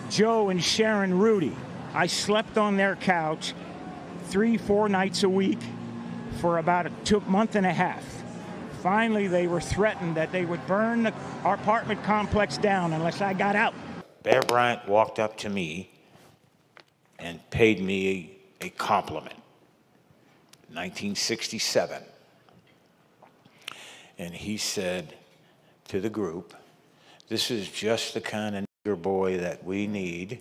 Joe and Sharon Rudy. I slept on their couch 3-4 nights a week for about a month and a half. Finally, they were threatened that they would burn our apartment complex down unless I got out. Bear Bryant walked up to me and paid me a compliment. 1967. And he said to the group, "This is just the kind of nigger boy that we need."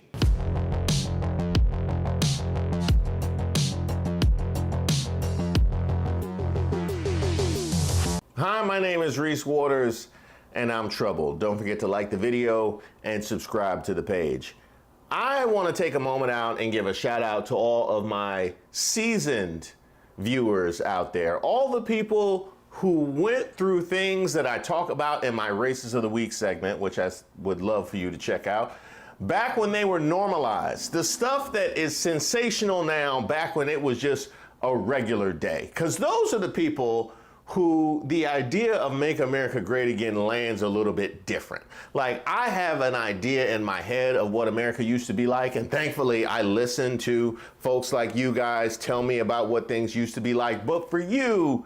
Hi, my name is Reese Waters, and I'm troubled. Don't forget to like the video and subscribe to the page. I want to take a moment out and give a shout out to all of my seasoned viewers out there, all the people who went through things that I talk about in my Races of the Week segment, which I would love for you to check out, back when they were normalized. The stuff that is sensational now, back when it was just a regular day. Because those are the people who the idea of Make America Great Again lands a little bit different. Like, I have an idea in my head of what America used to be like, and thankfully I listen to folks like you guys tell me about what things used to be like. But for you,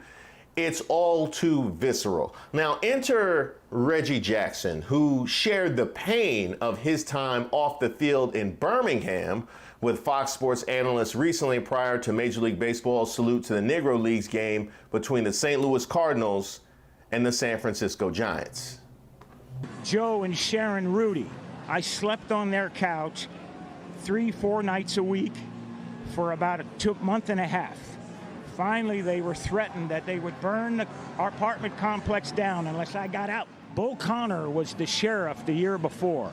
it's all too visceral. Now, enter Reggie Jackson, who shared the pain of his time off the field in Birmingham with Fox Sports analysts recently prior to Major League Baseball's salute to the Negro Leagues game between the St. Louis Cardinals and the San Francisco Giants. Joe and Sharon Rudy. I slept on their couch 3-4 nights a week for about a month and a half. Finally, they were threatened that they would burn our apartment complex down unless I got out. Bull Connor was the sheriff the year before,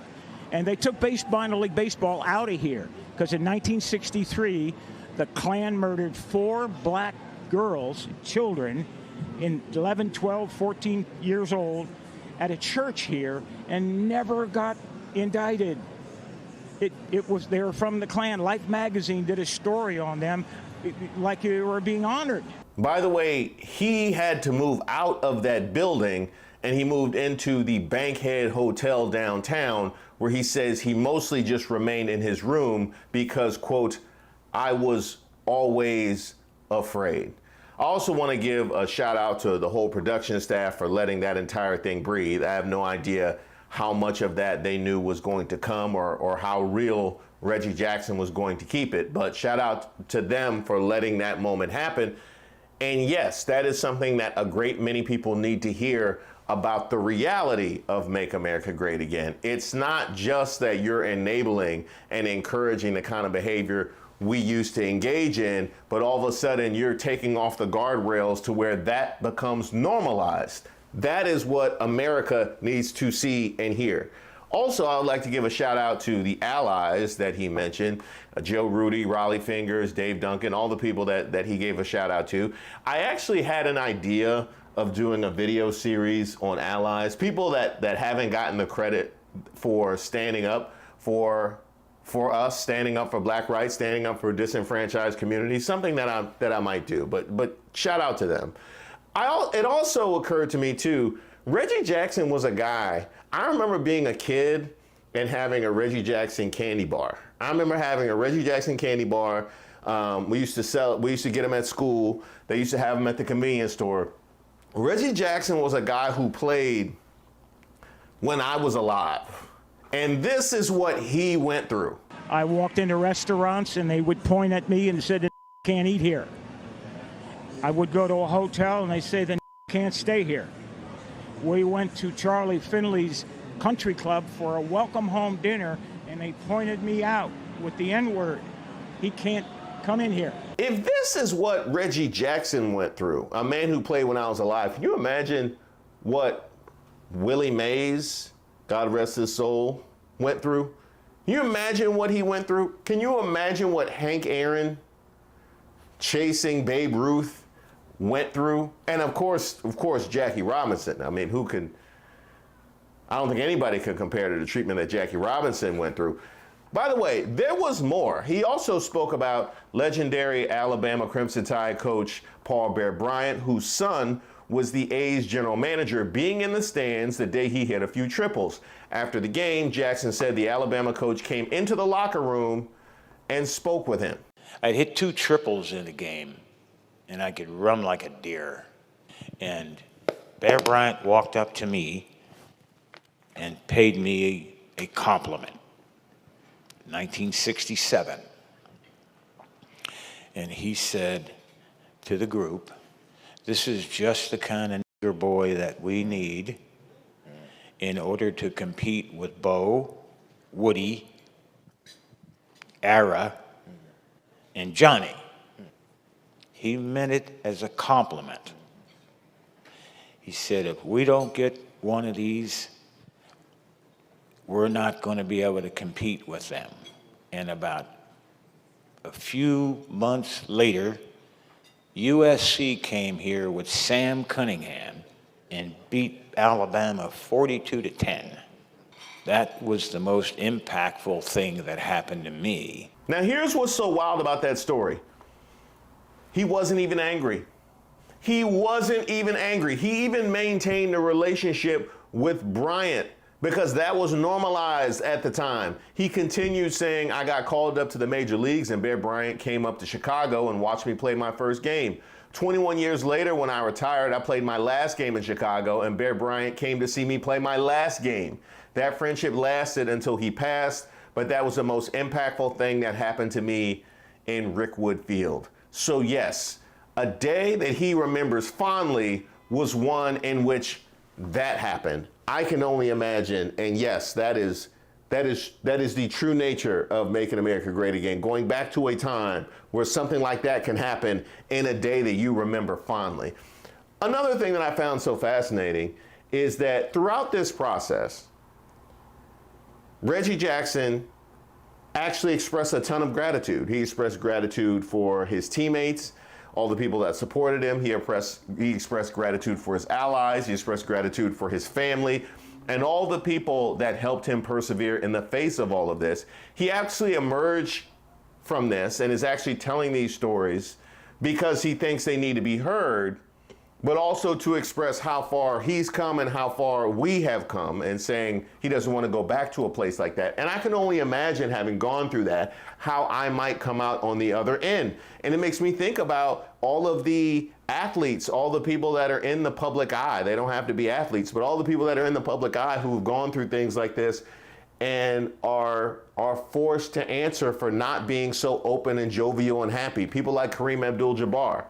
and they took minor league baseball out of here because in 1963, the Klan murdered 4 black girls, children, in 11, 12, 14 years old at a church here and never got indicted. They were from the Klan. Life magazine did a story on them like they were being honored. By the way, he had to move out of that building and he moved into the Bankhead Hotel downtown, where he says he mostly just remained in his room because, quote, "I was always afraid." I also want to give a shout out to the whole production staff for letting that entire thing breathe. I have no idea how much of that they knew was going to come or how real Reggie Jackson was going to keep it. But shout out to them for letting that moment happen. And yes, that is something that a great many people need to hear about the reality of Make America Great Again. It's not just that you're enabling and encouraging the kind of behavior we used to engage in, but all of a sudden you're taking off the guardrails to where that becomes normalized. That is what America needs to see and hear. Also, I would like to give a shout out to the allies that he mentioned, Joe Rudy, Raleigh Fingers, Dave Duncan, all the people that he gave a shout out to. I actually had an idea of doing a video series on allies, people that haven't gotten the credit for standing up for us, standing up for black rights, standing up for disenfranchised communities, something that I might do, but shout out to them. It also occurred to me too, Reggie Jackson was a guy, I remember being a kid and having a Reggie Jackson candy bar. I remember having a Reggie Jackson candy bar. We used to get them at school. They used to have them at the convenience store. Reggie Jackson was a guy who played when I was alive. And this is what he went through. I walked into restaurants and they would point at me and said, "The can't eat here." I would go to a hotel and they say, "The can't stay here." We went to Charlie Finley's country club for a welcome home dinner and they pointed me out with the N-word. "He can't come in here." If this is what Reggie Jackson went through, a man who played when I was alive, can you imagine what Willie Mays, God rest his soul, went through? Can you imagine what he went through? Can you imagine what Hank Aaron, chasing Babe Ruth, went through? And of course, Jackie Robinson. I mean, I don't think anybody could compare to the treatment that Jackie Robinson went through. By the way, there was more. He also spoke about legendary Alabama Crimson Tide coach Paul Bear Bryant, whose son was the A's general manager, being in the stands the day he hit a few triples. After the game, Jackson said the Alabama coach came into the locker room and spoke with him. I'd hit 2 triples in the game, and I could run like a deer. And Bear Bryant walked up to me and paid me a compliment. 1967. And he said to the group, "This is just the kind of nigger boy that we need in order to compete with Bo, Woody, Ara, and Johnny." He meant it as a compliment. He said, "If we don't get one of these, we're not going to be able to compete with them." And about a few months later, USC came here with Sam Cunningham and beat Alabama 42-10. That was the most impactful thing that happened to me. Now here's what's so wild about that story. He wasn't even angry. He wasn't even angry. He even maintained a relationship with Bryant because that was normalized at the time. He continued saying, "I got called up to the major leagues and Bear Bryant came up to Chicago and watched me play my first game. 21 years later, when I retired, I played my last game in Chicago and Bear Bryant came to see me play my last game." That friendship lasted until he passed, but that was the most impactful thing that happened to me in Rickwood Field. So yes, a day that he remembers fondly was one in which that happened. I can only imagine, and yes, that is the true nature of Making America Great Again, going back to a time where something like that can happen in a day that you remember fondly. Another thing that I found so fascinating is that throughout this process, Reggie Jackson actually expressed a ton of gratitude. He expressed gratitude for his teammates, all the people that supported him. He expressed gratitude for his allies. He expressed gratitude for his family and all the people that helped him persevere in the face of all of this. He actually emerged from this and is actually telling these stories because he thinks they need to be heard, but also to express how far he's come and how far we have come, and saying he doesn't want to go back to a place like that. And I can only imagine, having gone through that, how I might come out on the other end. And it makes me think about all of the athletes, all the people that are in the public eye. They don't have to be athletes, but all the people that are in the public eye who have gone through things like this and are forced to answer for not being so open and jovial and happy. People like Kareem Abdul-Jabbar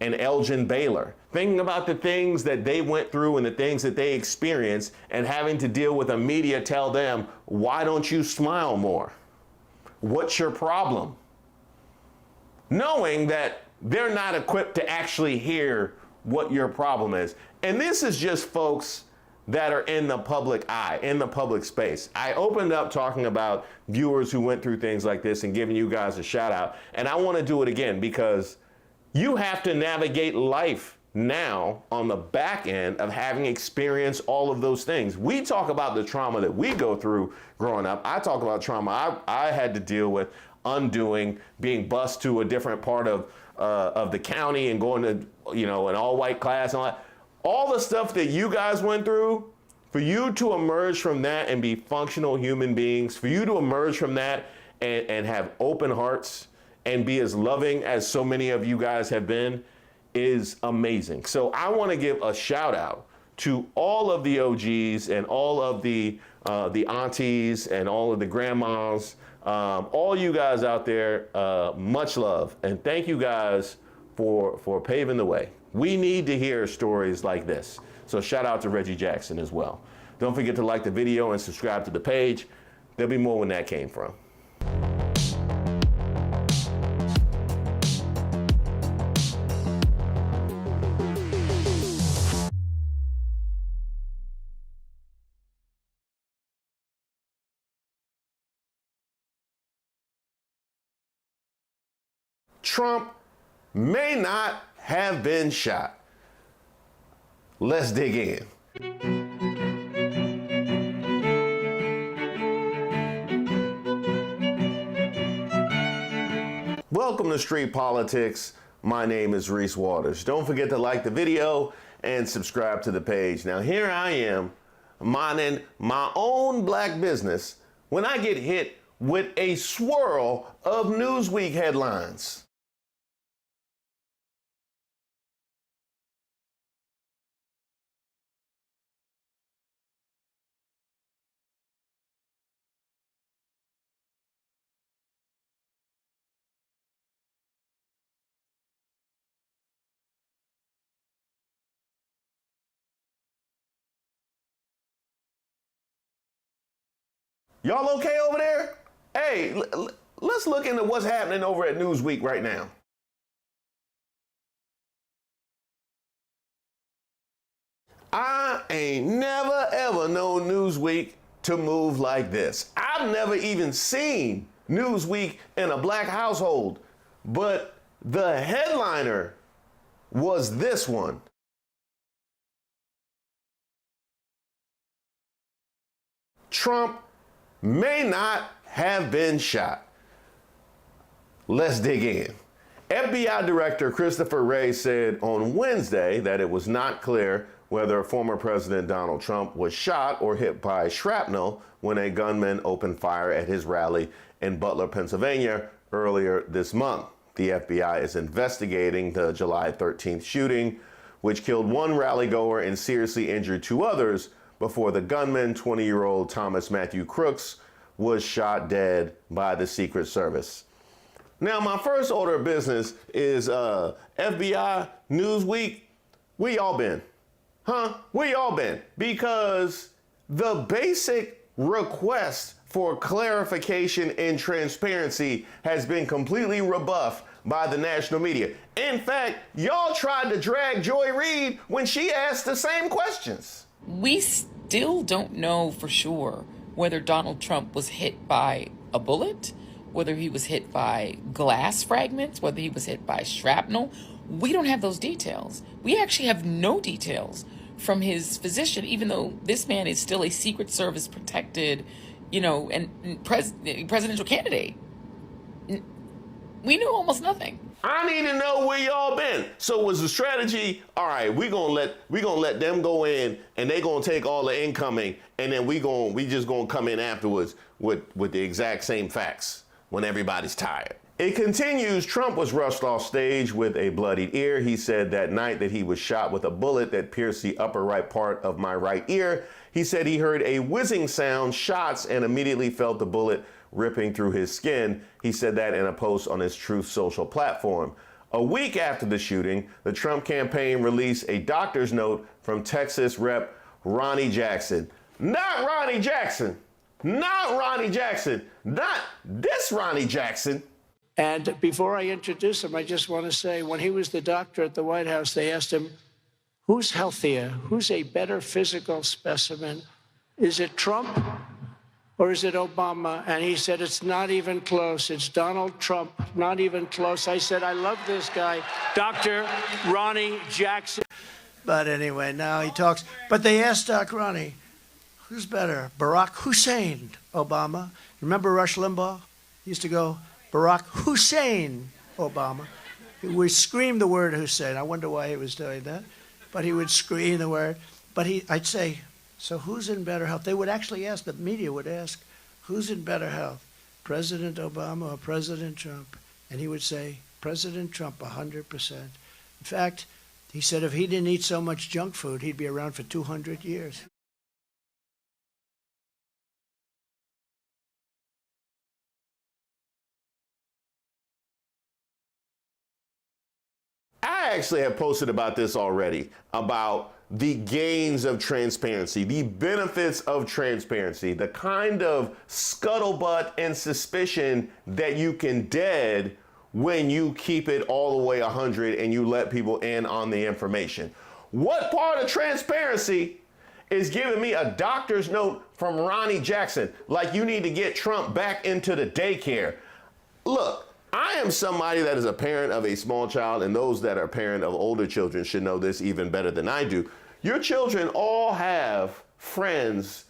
and Elgin Baylor, thinking about the things that they went through and the things that they experienced, and having to deal with a media tell them, "Why don't you smile more? What's your problem?" Knowing that they're not equipped to actually hear what your problem is. And this is just folks that are in the public eye, in the public space. I opened up talking about viewers who went through things like this and giving you guys a shout out. And I want to do it again because you have to navigate life now on the back end of having experienced all of those things. We talk about the trauma that we go through growing up. I talk about trauma I had to deal with, undoing, being bused to a different part of the county and going to, an all-white class and all that. All the stuff that you guys went through, for you to emerge from that and be functional human beings, for you to emerge from that and have open hearts and be as loving as so many of you guys have been, is amazing. So I want to give a shout out to all of the OGs and all of the aunties and all of the grandmas, all you guys out there. Much love, and thank you guys for paving the way. We need to hear stories like this. So shout out to Reggie Jackson as well. Don't forget to like the video and subscribe to the page. There'll be more when that came from. Trump may not have been shot. Let's dig in. Welcome to Street Politics. My name is Reese Waters. Don't forget to like the video and subscribe to the page. Now, here I am, minding my own black business, when I get hit with a swirl of Newsweek headlines. Y'all okay over there? Hey, let's look into what's happening over at Newsweek right now. I ain't never ever known Newsweek to move like this. I've never even seen Newsweek in a black household, but the headliner was this one. Trump may not have been shot. Let's dig in. FBI Director Christopher Wray said on Wednesday that it was not clear whether former President Donald Trump was shot or hit by shrapnel when a gunman opened fire at his rally in Butler, Pennsylvania earlier this month. The FBI is investigating the July 13th shooting, which killed one rally-goer and seriously injured two others before the gunman, 20-year-old Thomas Matthew Crooks, was shot dead by the Secret Service. Now, my first order of business is FBI, Newsweek, where y'all been? Where y'all been? Because the basic request for clarification and transparency has been completely rebuffed by the national media. In fact, y'all tried to drag Joy Reid when she asked the same questions. We still don't know for sure whether Donald Trump was hit by a bullet, whether he was hit by glass fragments, whether he was hit by shrapnel. We don't have those details. We actually have no details from his physician, even though this man is still a Secret Service protected, and presidential candidate. We knew almost nothing. I need to know where y'all been. So was the strategy, all right, we gonna let them go in and they gonna take all the incoming, and then we just gonna come in afterwards with the exact same facts when everybody's tired. It continues. Trump was rushed off stage with a bloodied ear. He said that night that he was shot with a bullet that pierced the upper right part of my right ear. He said he heard a whizzing sound, shots, and immediately felt the bullet ripping through his skin. He said that in a post on his Truth Social platform. A week after the shooting, the Trump campaign released a doctor's note from Texas Rep. Ronnie Jackson. Not Ronnie Jackson. Not Ronnie Jackson. Not this Ronnie Jackson. And before I introduce him, I just want to say, when he was the doctor at the White House, they asked him, who's healthier? Who's a better physical specimen? Is it Trump or is it Obama? And he said, it's not even close. It's Donald Trump, not even close. I said, I love this guy, Dr. Ronnie Jackson. But anyway, now he talks. But they asked Doc Ronnie, who's better, Barack Hussein, Obama? Remember Rush Limbaugh? He used to go, Barack Hussein, Obama. He would scream the word Hussein. I wonder why he was doing that. But he would scream the word. But I'd say, so who's in better health? They would actually ask, the media would ask, who's in better health, President Obama or President Trump? And he would say, President Trump, 100%. In fact, he said if he didn't eat so much junk food, he'd be around for 200 years. I actually have posted about this already, about the gains of transparency, the benefits of transparency, the kind of scuttlebutt and suspicion that you can dead when you keep it all the way 100 and you let people in on the information. What part of transparency is giving me a doctor's note from Ronnie Jackson, like you need to get Trump back into the daycare? Look, I am somebody that is a parent of a small child, and those that are a parent of older children should know this even better than I do. Your children all have friends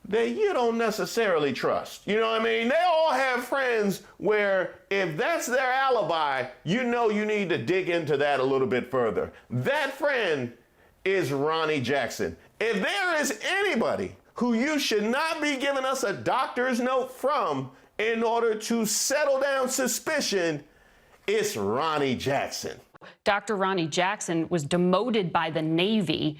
that you don't necessarily trust. You know what I mean? They all have friends where if that's their alibi, you know you need to dig into that a little bit further. That friend is Ronnie Jackson. If there is anybody who you should not be giving us a doctor's note from in order to settle down suspicion, it's Ronnie Jackson. Dr. Ronnie Jackson was demoted by the Navy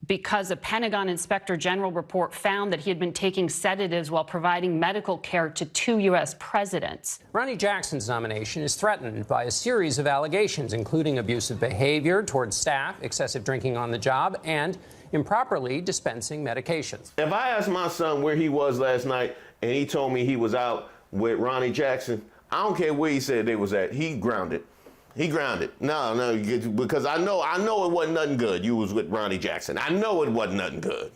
because a Pentagon Inspector General report found that he had been taking sedatives while providing medical care to 2 U.S. presidents. Ronnie Jackson's nomination is threatened by a series of allegations, including abusive behavior towards staff, excessive drinking on the job, and improperly dispensing medications. If I asked my son where he was last night and he told me he was out with Ronnie Jackson, I don't care where he said they was at. He grounded. He grounded. No, because I know it wasn't nothing good. You was with Ronnie Jackson. I know it wasn't nothing good.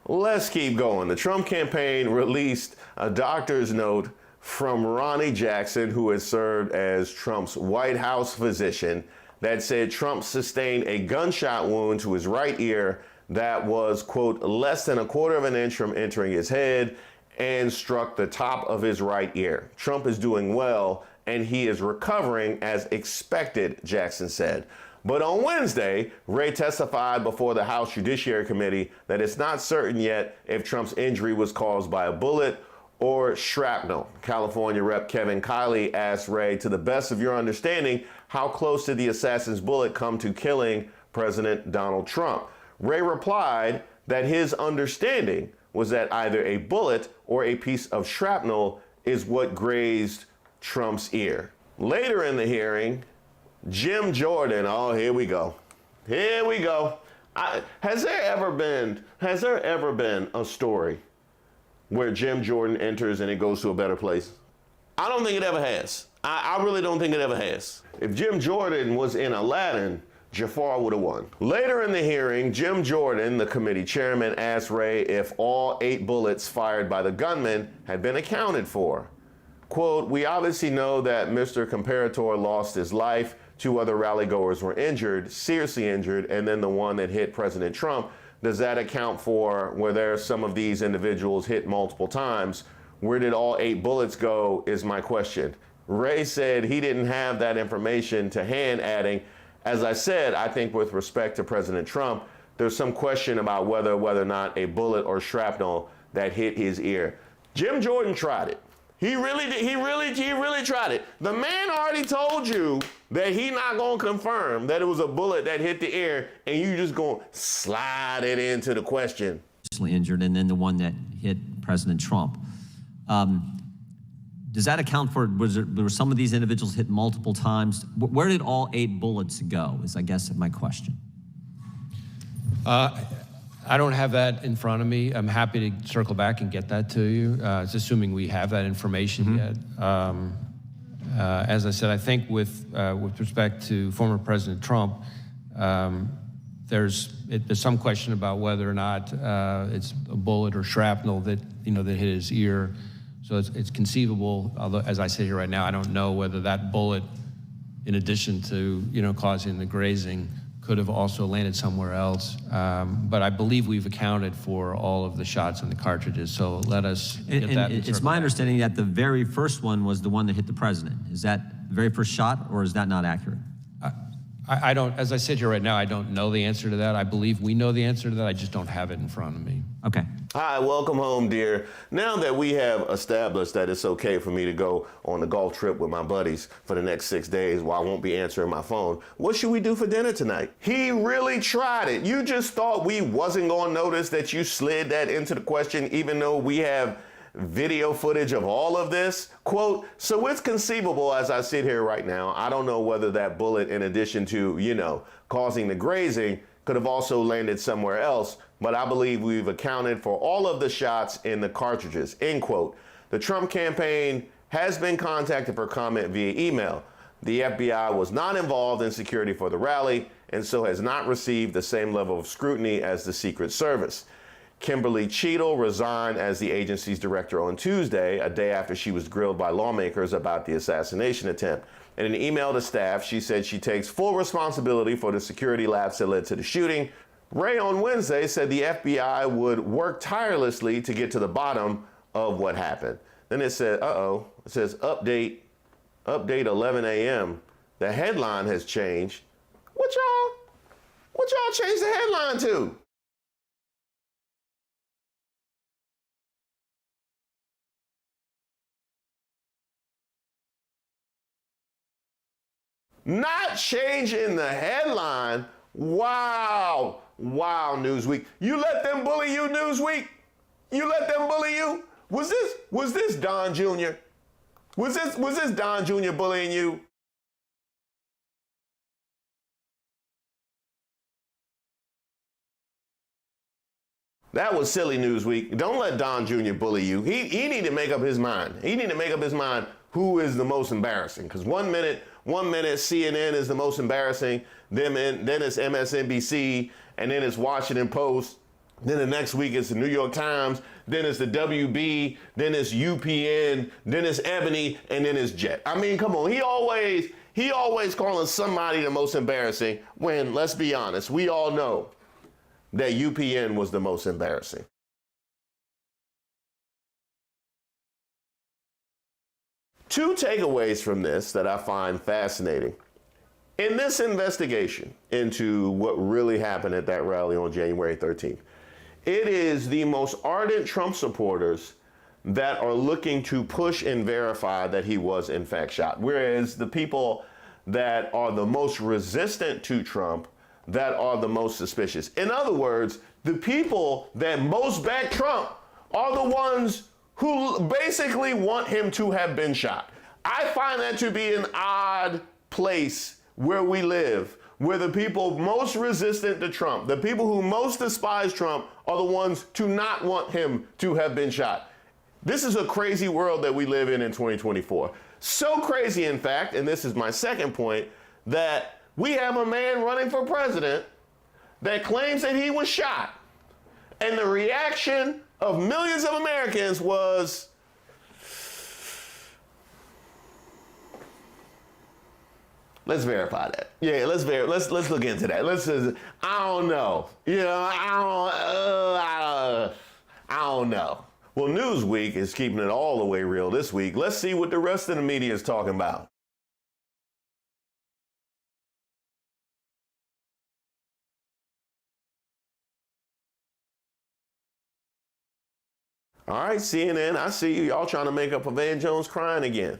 Let's keep going. The Trump campaign released a doctor's note from Ronnie Jackson, who has served as Trump's White House physician, that said Trump sustained a gunshot wound to his right ear that was, quote, less than a quarter of an inch from entering his head and struck the top of his right ear. Trump is doing well, and he is recovering as expected, Jackson said. But on Wednesday, Wray testified before the House Judiciary Committee that it's not certain yet if Trump's injury was caused by a bullet or shrapnel. California Rep. Kevin Kiley asked Wray, to the best of your understanding, how close did the assassin's bullet come to killing President Donald Trump? Wray replied that his understanding was that either a bullet or a piece of shrapnel is what grazed Trump's ear. Later in the hearing, Jim Jordan, oh, here we go. Here we go. Has there ever been a story where Jim Jordan enters and it goes to a better place? I don't think it ever has. I really don't think it ever has. If Jim Jordan was in Aladdin, Jafar would have won. Later in the hearing, Jim Jordan, the committee chairman, asked Wray if all 8 bullets fired by the gunman had been accounted for. Quote, we obviously know that Mr. Comparator lost his life. 2 other rally-goers were injured, seriously injured, and then the one that hit President Trump. Does that account for whether some of these individuals hit multiple times? Where did all 8 bullets go is my question. Wray said he didn't have that information to hand, adding, as I said, I think with respect to President Trump, there's some question about whether or not a bullet or shrapnel that hit his ear. Jim Jordan tried it. He really did. He really tried it. The man already told you that he not gonna confirm that it was a bullet that hit the ear, and you just gonna slide it into the question. Injured, and then the one that hit President Trump. Does that account for, were some of these individuals hit multiple times? Where did all 8 bullets go, is I guess my question. I don't have that in front of me. I'm happy to circle back and get that to you. It's assuming we have that information yet. As I said, I think with respect to former President Trump, there's some question about whether or not it's a bullet or shrapnel that that hit his ear. So it's conceivable. Although, as I sit here right now, I don't know whether that bullet, in addition to causing the grazing, could have also landed somewhere else. But I believe we've accounted for all of the shots and the cartridges. So let us get that. It's my understanding that the very first one was the one that hit the president. Is that the very first shot, or is that not accurate? I don't, as I sit here right now, I don't know the answer to that. I believe we know the answer to that. I just don't have it in front of me. Okay. Hi, welcome home, dear. Now that we have established that it's okay for me to go on a golf trip with my buddies for the next 6 days while I won't be answering my phone, what should we do for dinner tonight? He really tried it. You just thought we wasn't going to notice that you slid that into the question, even though we have video footage of all of this? Quote, so it's conceivable as I sit here right now, I don't know whether that bullet, in addition to, causing the grazing, could have also landed somewhere else, but I believe we've accounted for all of the shots in the cartridges, end quote. The Trump campaign has been contacted for comment via email. The FBI was not involved in security for the rally and so has not received the same level of scrutiny as the Secret Service. Kimberly Cheadle resigned as the agency's director on Tuesday, a day after she was grilled by lawmakers about the assassination attempt. In an email to staff, she said she takes full responsibility for the security lapse that led to the shooting. Wray on Wednesday said the FBI would work tirelessly to get to the bottom of what happened. Then it said, it says update 11 a.m. The headline has changed. What What y'all change the headline to? Not changing the headline. Wow. Wow, Newsweek. You let them bully you, Newsweek? You let them bully you? Was this Don Jr.? Was this Don Jr. bullying you? That was silly, Newsweek. Don't let Don Jr. bully you. He need to make up his mind. He need to make up his mind who is the most embarrassing. Because one minute CNN is the most embarrassing, then it's MSNBC, and then it's Washington Post. Then the next week it's the New York Times, then it's the WB, then it's UPN, then it's Ebony, and then it's Jet. I mean, come on, he always calling somebody the most embarrassing when, let's be honest, we all know that UPN was the most embarrassing. Two takeaways from this that I find fascinating. In this investigation into what really happened at that rally on January 13th, it is the most ardent Trump supporters that are looking to push and verify that he was in fact shot, whereas the people that are the most resistant to Trump, that are the most suspicious. In other words, the people that most back Trump are the ones who basically want him to have been shot. I find that to be an odd place where we live, where the people most resistant to Trump, the people who most despise Trump, are the ones to not want him to have been shot. This is a crazy world that we live in 2024. So crazy, in fact, and this is my second point, that we have a man running for president that claims that he was shot. And the reaction of millions of Americans was, let's verify that. Yeah, let's look into that. I don't know. You know, I don't know. Well, Newsweek is keeping it all the way real this week. Let's see what the rest of the media is talking about. All right, CNN, I see you. Y'all trying to make up for Van Jones crying again.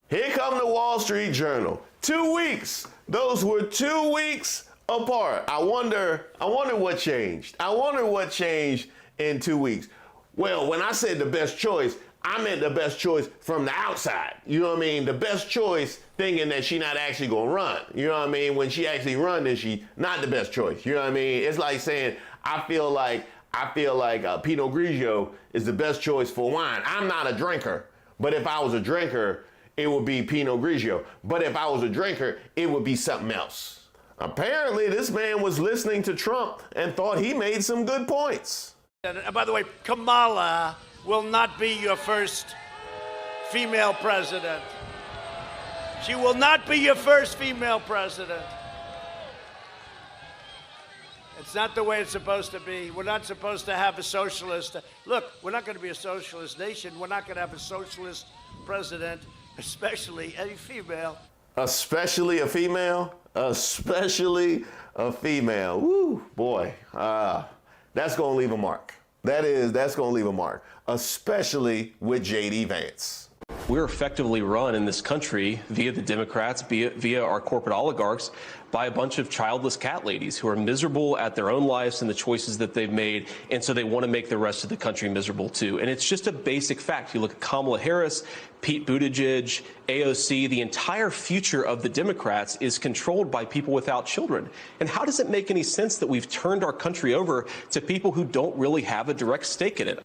Here come the Wall Street Journal. 2 weeks. Those were 2 weeks apart. I wonder what changed. I wonder what changed in 2 weeks. Well, when I said the best choice, I meant the best choice from the outside. You know what I mean? The best choice thinking that she not actually gonna run. You know what I mean? When she actually run, then she not the best choice. You know what I mean? It's like saying, I feel like Pinot Grigio is the best choice for wine. I'm not a drinker, but if I was a drinker, it would be Pinot Grigio. But if I was a drinker, it would be something else. Apparently, this man was listening to Trump and thought he made some good points. And by the way, Kamala will not be your first female president. She will not be your first female president. It's not the way it's supposed to be. We're not supposed to have a socialist. Look, we're not going to be a socialist nation. We're not going to have a socialist president, especially a female. Especially a female? Especially a female. Woo, boy. That's going to leave a mark. That's going to leave a mark. Especially with J.D. Vance. We're effectively run in this country via the Democrats, via our corporate oligarchs, by a bunch of childless cat ladies who are miserable at their own lives and the choices that they've made, and so they want to make the rest of the country miserable too. And it's just a basic fact. You look at Kamala Harris, Pete Buttigieg, AOC, the entire future of the Democrats is controlled by people without children. And how does it make any sense that we've turned our country over to people who don't really have a direct stake in it?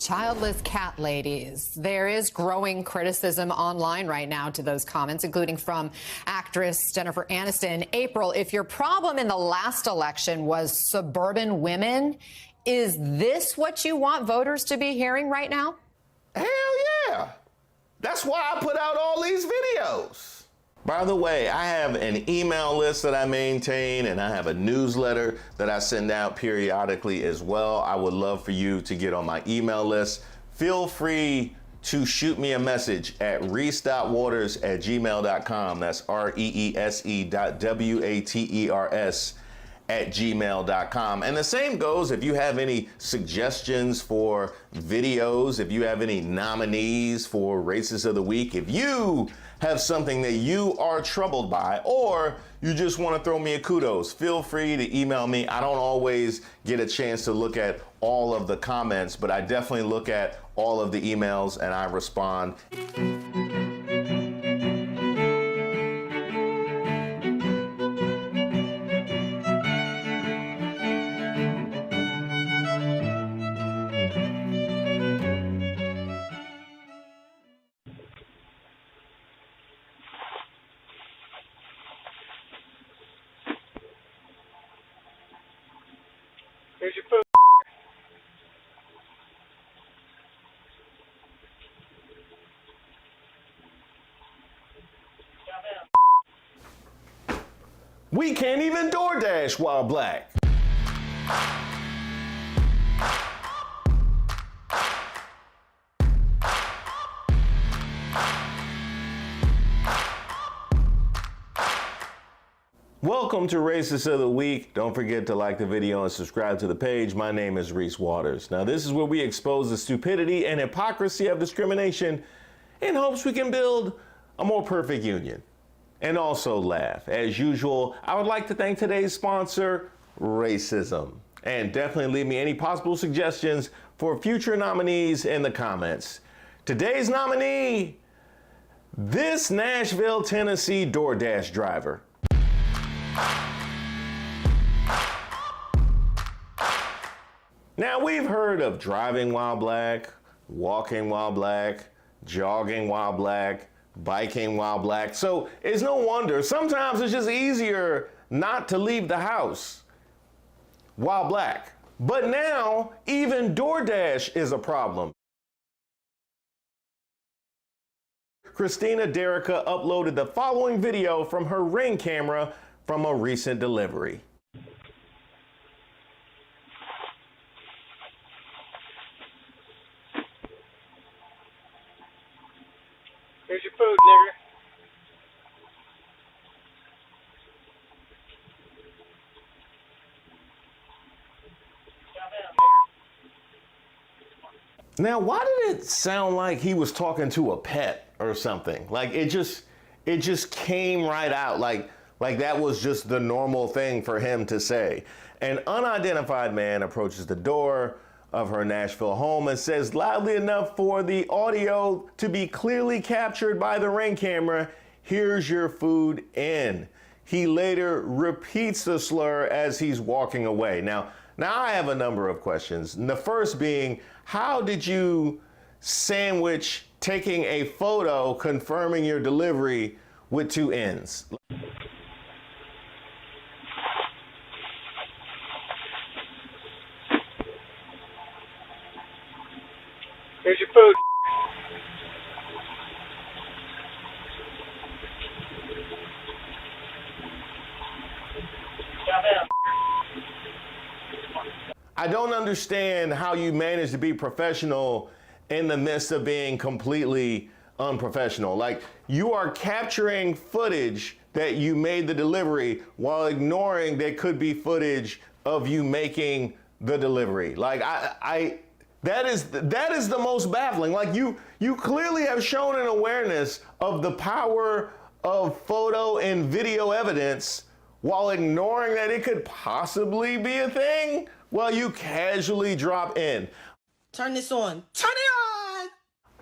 Childless cat ladies. There is growing criticism online right now to those comments, including from actress Jennifer Aniston. April, if your problem in the last election was suburban women, is this what you want voters to be hearing right now? Hell yeah. That's why I put out all these videos. By the way, I have an email list that I maintain, and I have a newsletter that I send out periodically as well. I would love for you to get on my email list. Feel free to shoot me a message at reese.waters@gmail.com. That's reese.waters@gmail.com. And the same goes if you have any suggestions for videos, if you have any nominees for Races of the Week, if you have something that you are troubled by, or you just want to throw me a kudos, feel free to email me. I don't always get a chance to look at all of the comments, but I definitely look at all of the emails and I respond. Here's your food. We can't even DoorDash while black. Welcome to Racist of the Week. Don't forget to like the video and subscribe to the page. My name is Reese Waters. Now, this is where we expose the stupidity and hypocrisy of discrimination in hopes we can build a more perfect union and also laugh. As usual, I would like to thank today's sponsor, Racism. And definitely leave me any possible suggestions for future nominees in the comments. Today's nominee, this Nashville, Tennessee DoorDash driver. Now, we've heard of driving while black, walking while black, jogging while black, biking while black. So it's no wonder sometimes it's just easier not to leave the house while black. But now even DoorDash is a problem. Christina Derica uploaded the following video from her Ring camera from a recent delivery. Here's your food, nigger. Now, why did it sound like he was talking to a pet or something? Like it just came right out like that was just the normal thing for him to say. An unidentified man approaches the door of her Nashville home and says loudly enough for the audio to be clearly captured by the Ring camera, "Here's your food in." He later repeats the slur as he's walking away. Now I have a number of questions. And the first being, how did you sandwich taking a photo confirming your delivery with two ends? Here's your food. I don't understand how you manage to be professional in the midst of being completely unprofessional. Like, you are capturing footage that you made the delivery while ignoring that could be footage of you making the delivery. Like, that is the most baffling. Like, you clearly have shown an awareness of the power of photo and video evidence while ignoring that it could possibly be a thing while you casually drop in. Turn this on. Turn it on!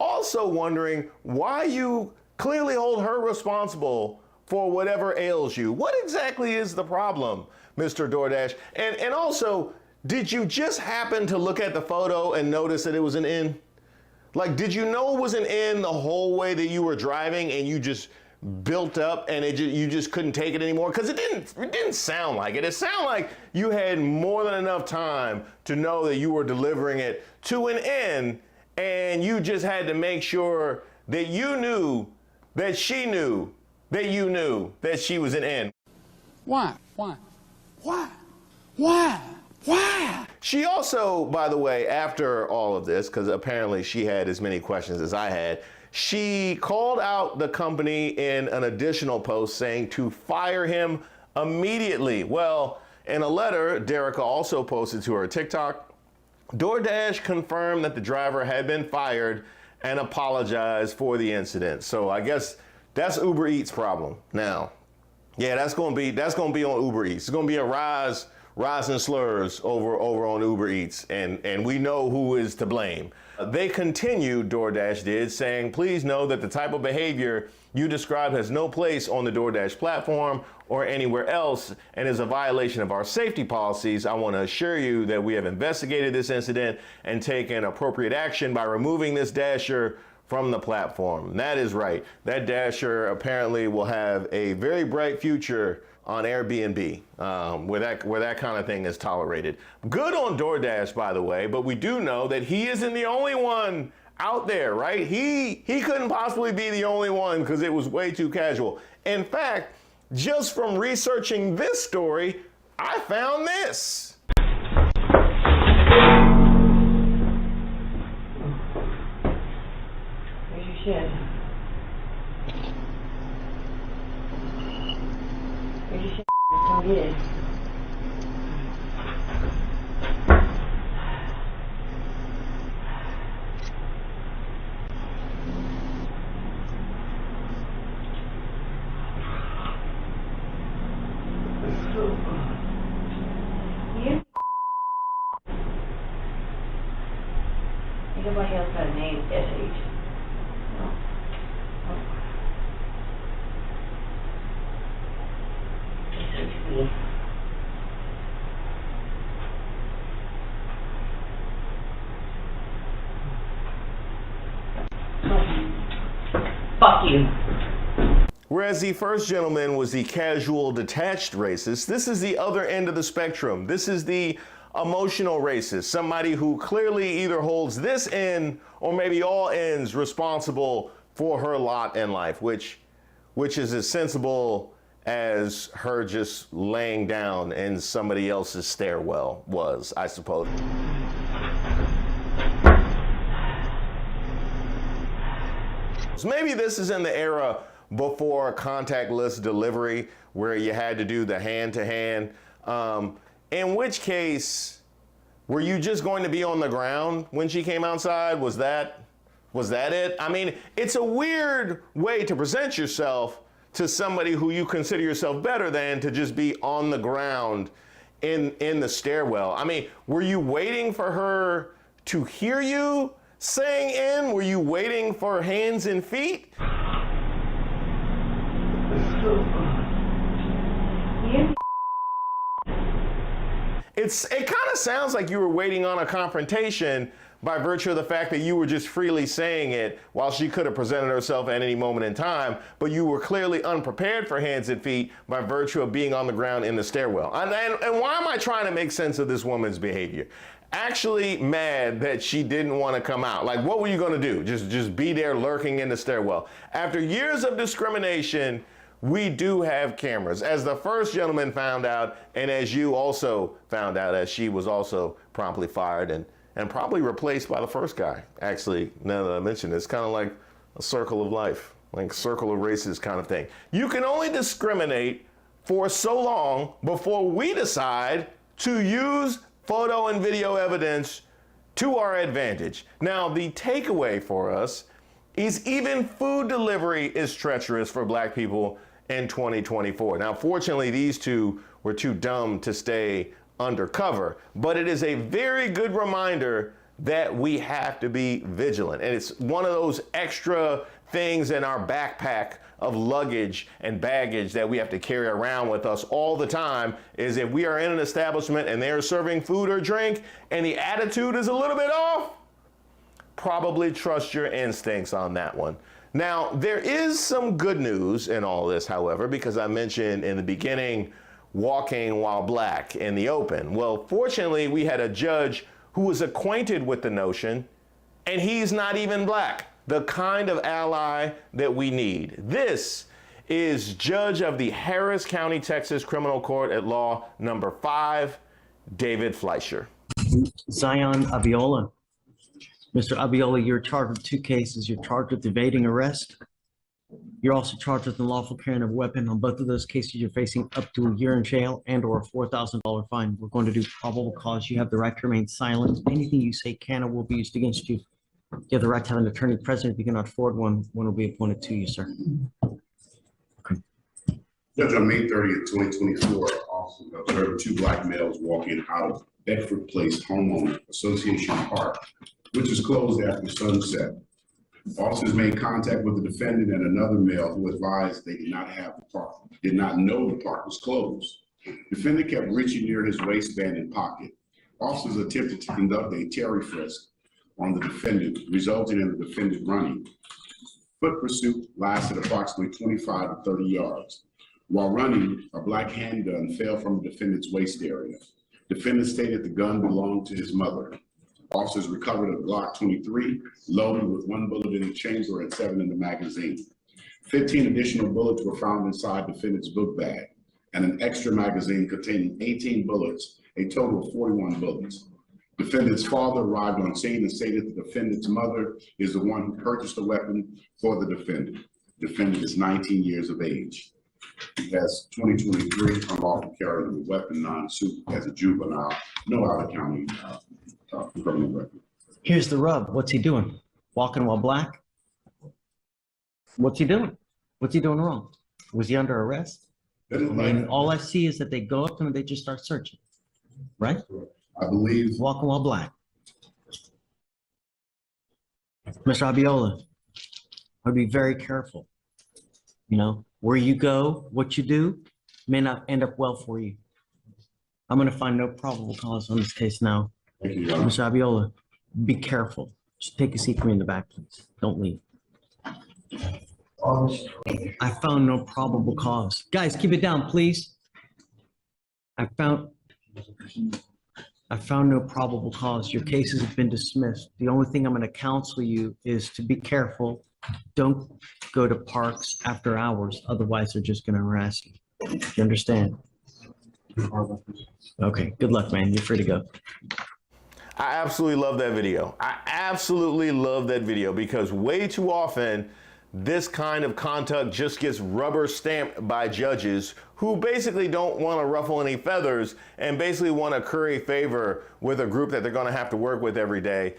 Also wondering why you clearly hold her responsible for whatever ails you. What exactly is the problem, Mr. DoorDash? And also, did you just happen to look at the photo and notice that it was an in? Like, did you know it was an in the whole way that you were driving and you just built up and you just couldn't take it anymore? Because it didn't sound like it. It sounded like you had more than enough time to know that you were delivering it to an end, and you just had to make sure that you knew that she knew that you knew that she was an N? Why? Why? Why? Why? Why? She also, by the way, after all of this, because apparently she had as many questions as I had, she called out the company in an additional post saying to fire him immediately. Well, in a letter Derica also posted to her TikTok, DoorDash confirmed that the driver had been fired and apologized for the incident. So I guess that's Uber Eats' problem now. Yeah, that's gonna be on Uber Eats. It's gonna be a rise and slurs over on Uber Eats, and we know who is to blame. They continued, DoorDash did, saying, please know that the type of behavior you described has no place on the DoorDash platform or anywhere else and is a violation of our safety policies. I want to assure you that we have investigated this incident and taken appropriate action by removing this dasher from the platform. That is right. That dasher apparently will have a very bright future on Airbnb, where that kind of thing is tolerated. Good on DoorDash, by the way, but we do know that he isn't the only one out there, right? He couldn't possibly be the only one because it was way too casual. In fact, just from researching this story, I found this. Where's your shit? Where's your shit? Come get it. Nobody else got a name, S.H. No. S.H.B. Fuck you. Whereas the first gentleman was the casual, detached racist, this is the other end of the spectrum. This is the emotional racist, somebody who clearly either holds this end or maybe all ends responsible for her lot in life, which is as sensible as her just laying down in somebody else's stairwell was, I suppose. So maybe this is in the era before contactless delivery where you had to do the hand-to-hand. In which case, were you just going to be on the ground when she came outside? Was that it? I mean, it's a weird way to present yourself to somebody who you consider yourself better than, to just be on the ground in the stairwell. I mean, were you waiting for her to hear you saying in? Were you waiting for hands and feet? It kind of sounds like you were waiting on a confrontation by virtue of the fact that you were just freely saying it while she could have presented herself at any moment in time, but you were clearly unprepared for hands and feet by virtue of being on the ground in the stairwell. And why am I trying to make sense of this woman's behavior? Actually mad that she didn't want to come out. Like, what were you going to do? Just be there lurking in the stairwell? After years of discrimination, we do have cameras, as the first gentleman found out, and as you also found out, as she was also promptly fired and probably replaced by the first guy. Actually, now that I mention it, it's kind of like a circle of life, like circle of races kind of thing. You can only discriminate for so long before we decide to use photo and video evidence to our advantage. Now, the takeaway for us is even food delivery is treacherous for black people in 2024. Now, fortunately, these two were too dumb to stay undercover, but it is a very good reminder that we have to be vigilant. And it's one of those extra things in our backpack of luggage and baggage that we have to carry around with us all the time, is if we are in an establishment and they're serving food or drink and the attitude is a little bit off, probably trust your instincts on that one. Now, there is some good news in all this, however, because I mentioned in the beginning, walking while black in the open. Well, fortunately, we had a judge who was acquainted with the notion, and he's not even black, the kind of ally that we need. This is Judge of the Harris County, Texas Criminal Court at Law number 5, David Fleischer. Zion Abiola. Mr. Abiola, you're charged with 2 cases. You're charged with evading arrest. You're also charged with unlawful carrying of a weapon. On both of those cases, you're facing up to a year in jail and or a $4,000 fine. We're going to do probable cause. You have the right to remain silent. Anything you say can or will be used against you. You have the right to have an attorney present. If you cannot afford one will be appointed to you, sir. Judge, on May 30th, 2024, officers observed 2 black males walking out of Bedford Place Homeowner Association Park, which is closed after sunset. Officers made contact with the defendant and another male who advised they did not know the park was closed. Defendant kept reaching near his waistband and pocket. Officers attempted to conduct a Terry frisk on the defendant, resulting in the defendant running. Foot pursuit lasted approximately 25 to 30 yards. While running, a black handgun fell from the defendant's waist area. Defendant stated the gun belonged to his mother. Officers recovered a Glock 23, loaded with 1 bullet in the chamber and 7 in the magazine. 15 additional bullets were found inside defendant's book bag, and an extra magazine containing 18 bullets, a total of 41 bullets. Defendant's father arrived on scene and stated the defendant's mother is the one who purchased the weapon for the defendant. Defendant is 19 years of age. He has 2023 unlawful carrying of a weapon non-suit as a juvenile, no out-of-county criminal record. Here's the rub. What's he doing? Walking while black? What's he doing? What's he doing wrong? Was he under arrest? I mean, all I see is that they go up to him and they just start searching, right? I believe. Walking while black. Mr. Abiola, I'd be very careful. You know, where you go, what you do may not end up well for you. I'm going to find no probable cause on this case now. Thank you, Mr. Abiola, be careful. Just take a seat for me in the back, please. Don't leave. I found no probable cause. Guys, keep it down, please. I found no probable cause. Your cases have been dismissed. The only thing I'm going to counsel you is to be careful. Don't go to parks after hours. Otherwise, they're just going to harass you. You understand? Okay, good luck, man. You're free to go. I absolutely love that video. I absolutely love that video because way too often this kind of conduct just gets rubber stamped by judges who basically don't want to ruffle any feathers and basically want to curry favor with a group that they're going to have to work with every day.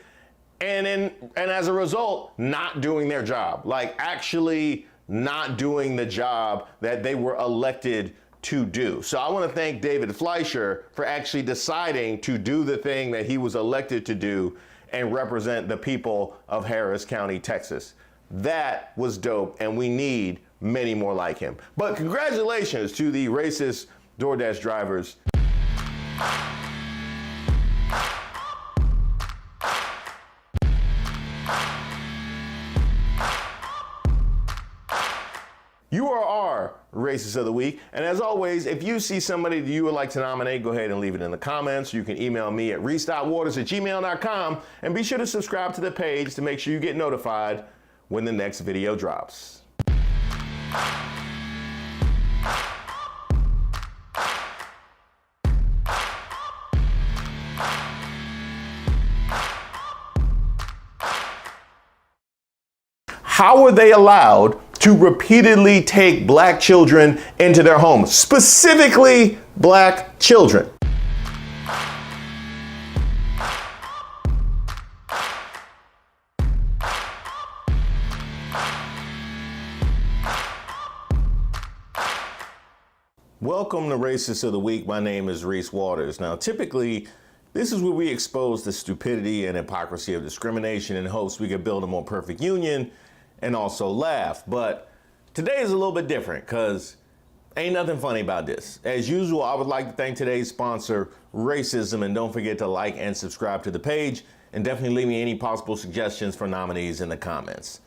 And as a result, not doing their job, like actually not doing the job that they were elected to do. So I want to thank David Fleischer for actually deciding to do the thing that he was elected to do and represent the people of Harris County, Texas. That was dope, and we need many more like him. But congratulations to the racist DoorDash drivers. You are our Racist of the Week. And as always, if you see somebody that you would like to nominate, go ahead and leave it in the comments. You can email me at reese.waters@gmail.com. And be sure to subscribe to the page to make sure you get notified when the next video drops. How were they allowed to repeatedly take black children into their homes, specifically black children? Welcome to Racist of the Week. My name is Reese Waters. Now, typically, this is where we expose the stupidity and hypocrisy of discrimination in hopes we could build a more perfect union and also laugh. But today is a little bit different because ain't nothing funny about this. As usual, I would like to thank today's sponsor, Racism, and don't forget to like and subscribe to the page, and definitely leave me any possible suggestions for nominees in the comments.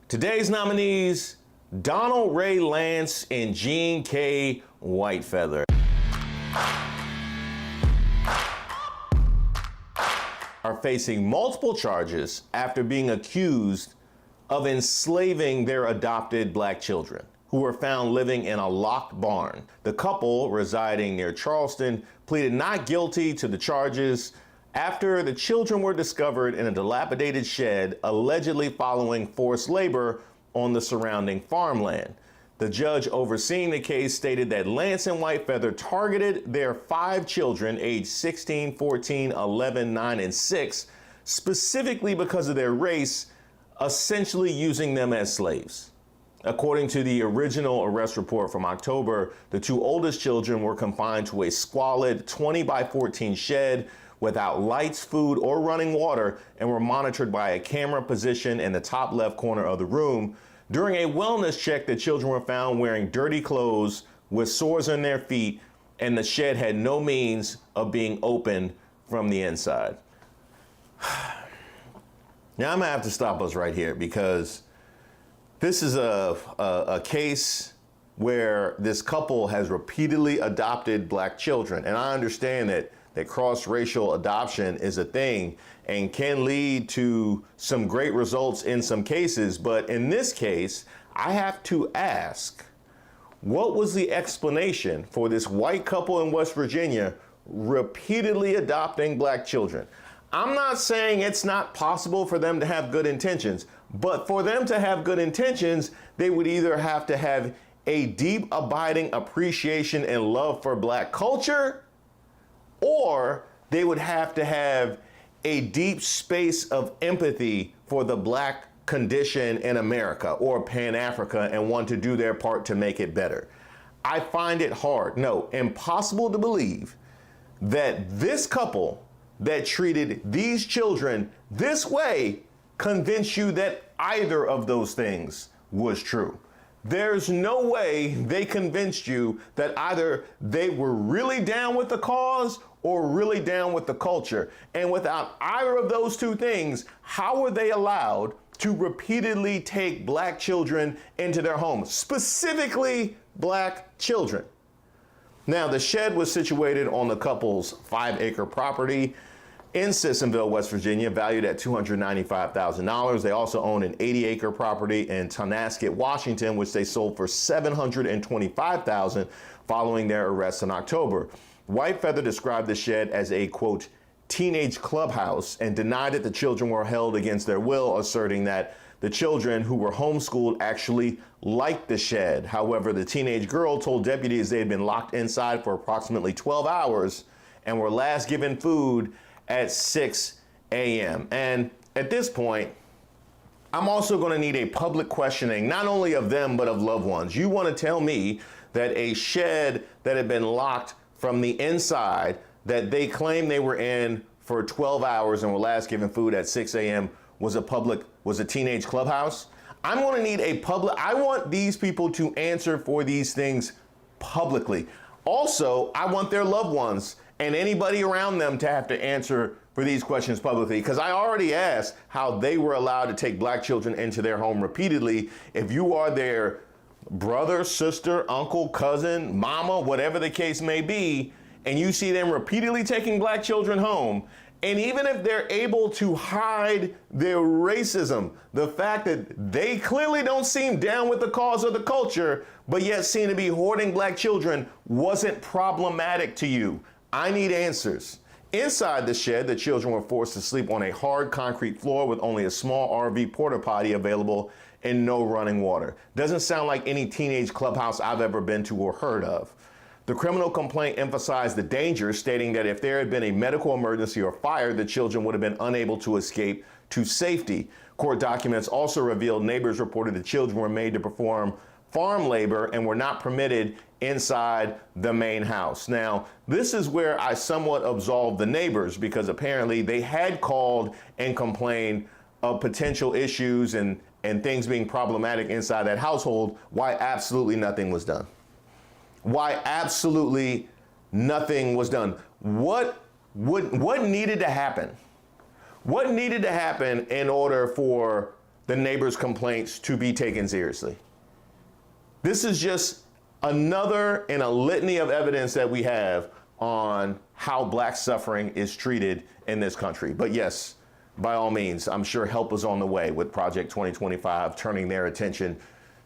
Today's nominees, Donald Ray Lance and Jean K. Whitefeather are facing multiple charges after being accused of enslaving their adopted black children, who were found living in a locked barn. The couple, residing near Charleston, pleaded not guilty to the charges after the children were discovered in a dilapidated shed, allegedly following forced labor on the surrounding farmland. The judge overseeing the case stated that Lance and Whitefeather targeted their 5 children, aged 16, 14, 11, 9, and 6, specifically because of their race, essentially using them as slaves. According to the original arrest report from October, the 2 oldest children were confined to a squalid 20 by 14 shed without lights, food, or running water, and were monitored by a camera positioned in the top left corner of the room. During a wellness check, the children were found wearing dirty clothes with sores on their feet, and the shed had no means of being opened from the inside. Now I'm gonna have to stop us right here because this is a case where this couple has repeatedly adopted black children. And I understand that cross-racial adoption is a thing and can lead to some great results in some cases. But in this case, I have to ask, what was the explanation for this white couple in West Virginia repeatedly adopting black children? I'm not saying it's not possible for them to have good intentions, but for them to have good intentions, they would either have to have a deep, abiding appreciation and love for black culture, or they would have to have a deep space of empathy for the black condition in America or Pan-Africa and want to do their part to make it better. I find it hard, no, impossible to believe that this couple that treated these children this way convince you that either of those things was true. There's no way they convinced you that either they were really down with the cause or really down with the culture. And without either of those two things, how were they allowed to repeatedly take black children into their homes, specifically black children? Now, the shed was situated on the couple's 5-acre property in Sissonville, West Virginia, valued at $295,000. They also own an 80-acre property in Tonasket, Washington, which they sold for $725,000 following their arrest in October. Whitefeather described the shed as a, quote, teenage clubhouse and denied that the children were held against their will, asserting that the children who were homeschooled actually liked the shed. However, the teenage girl told deputies they had been locked inside for approximately 12 hours and were last given food at 6 a.m. And at this point, I'm also going to need a public questioning, not only of them, but of loved ones. You want to tell me that a shed that had been locked from the inside, that they claim they were in for 12 hours and were last given food at 6 a.m. was a teenage clubhouse? I'm going to need I want these people to answer for these things publicly. Also, I want their loved ones and anybody around them to have to answer for these questions publicly, because I already asked how they were allowed to take black children into their home repeatedly. If you are their brother, sister, uncle, cousin, mama, whatever the case may be, and you see them repeatedly taking black children home, and even if they're able to hide their racism, the fact that they clearly don't seem down with the cause of the culture, but yet seem to be hoarding black children wasn't problematic to you. I need answers. Inside the shed, the children were forced to sleep on a hard concrete floor with only a small RV porta potty available and no running water. Doesn't sound like any teenage clubhouse I've ever been to or heard of. The criminal complaint emphasized the dangers, stating that if there had been a medical emergency or fire, the children would have been unable to escape to safety. Court documents also revealed neighbors reported the children were made to perform farm labor and were not permitted inside the main house. Now, this is where I somewhat absolve the neighbors, because apparently they had called and complained of potential issues and things being problematic inside that household. Why absolutely nothing was done. Why absolutely nothing was done. What needed to happen? What needed to happen in order for the neighbors' complaints to be taken seriously? This is just another in a litany of evidence that we have on how black suffering is treated in this country. But yes, by all means, I'm sure help is on the way with Project 2025 turning their attention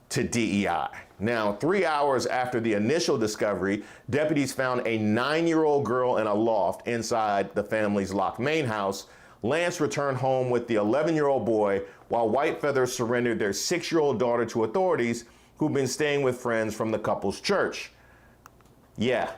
to DEI. Now, 3 hours after the initial discovery, deputies found a 9-year-old girl in a loft inside the family's locked main house. Lance returned home with the 11-year-old boy, while White Feathers surrendered their 6-year-old daughter to authorities who've been staying with friends from the couple's church. Yeah,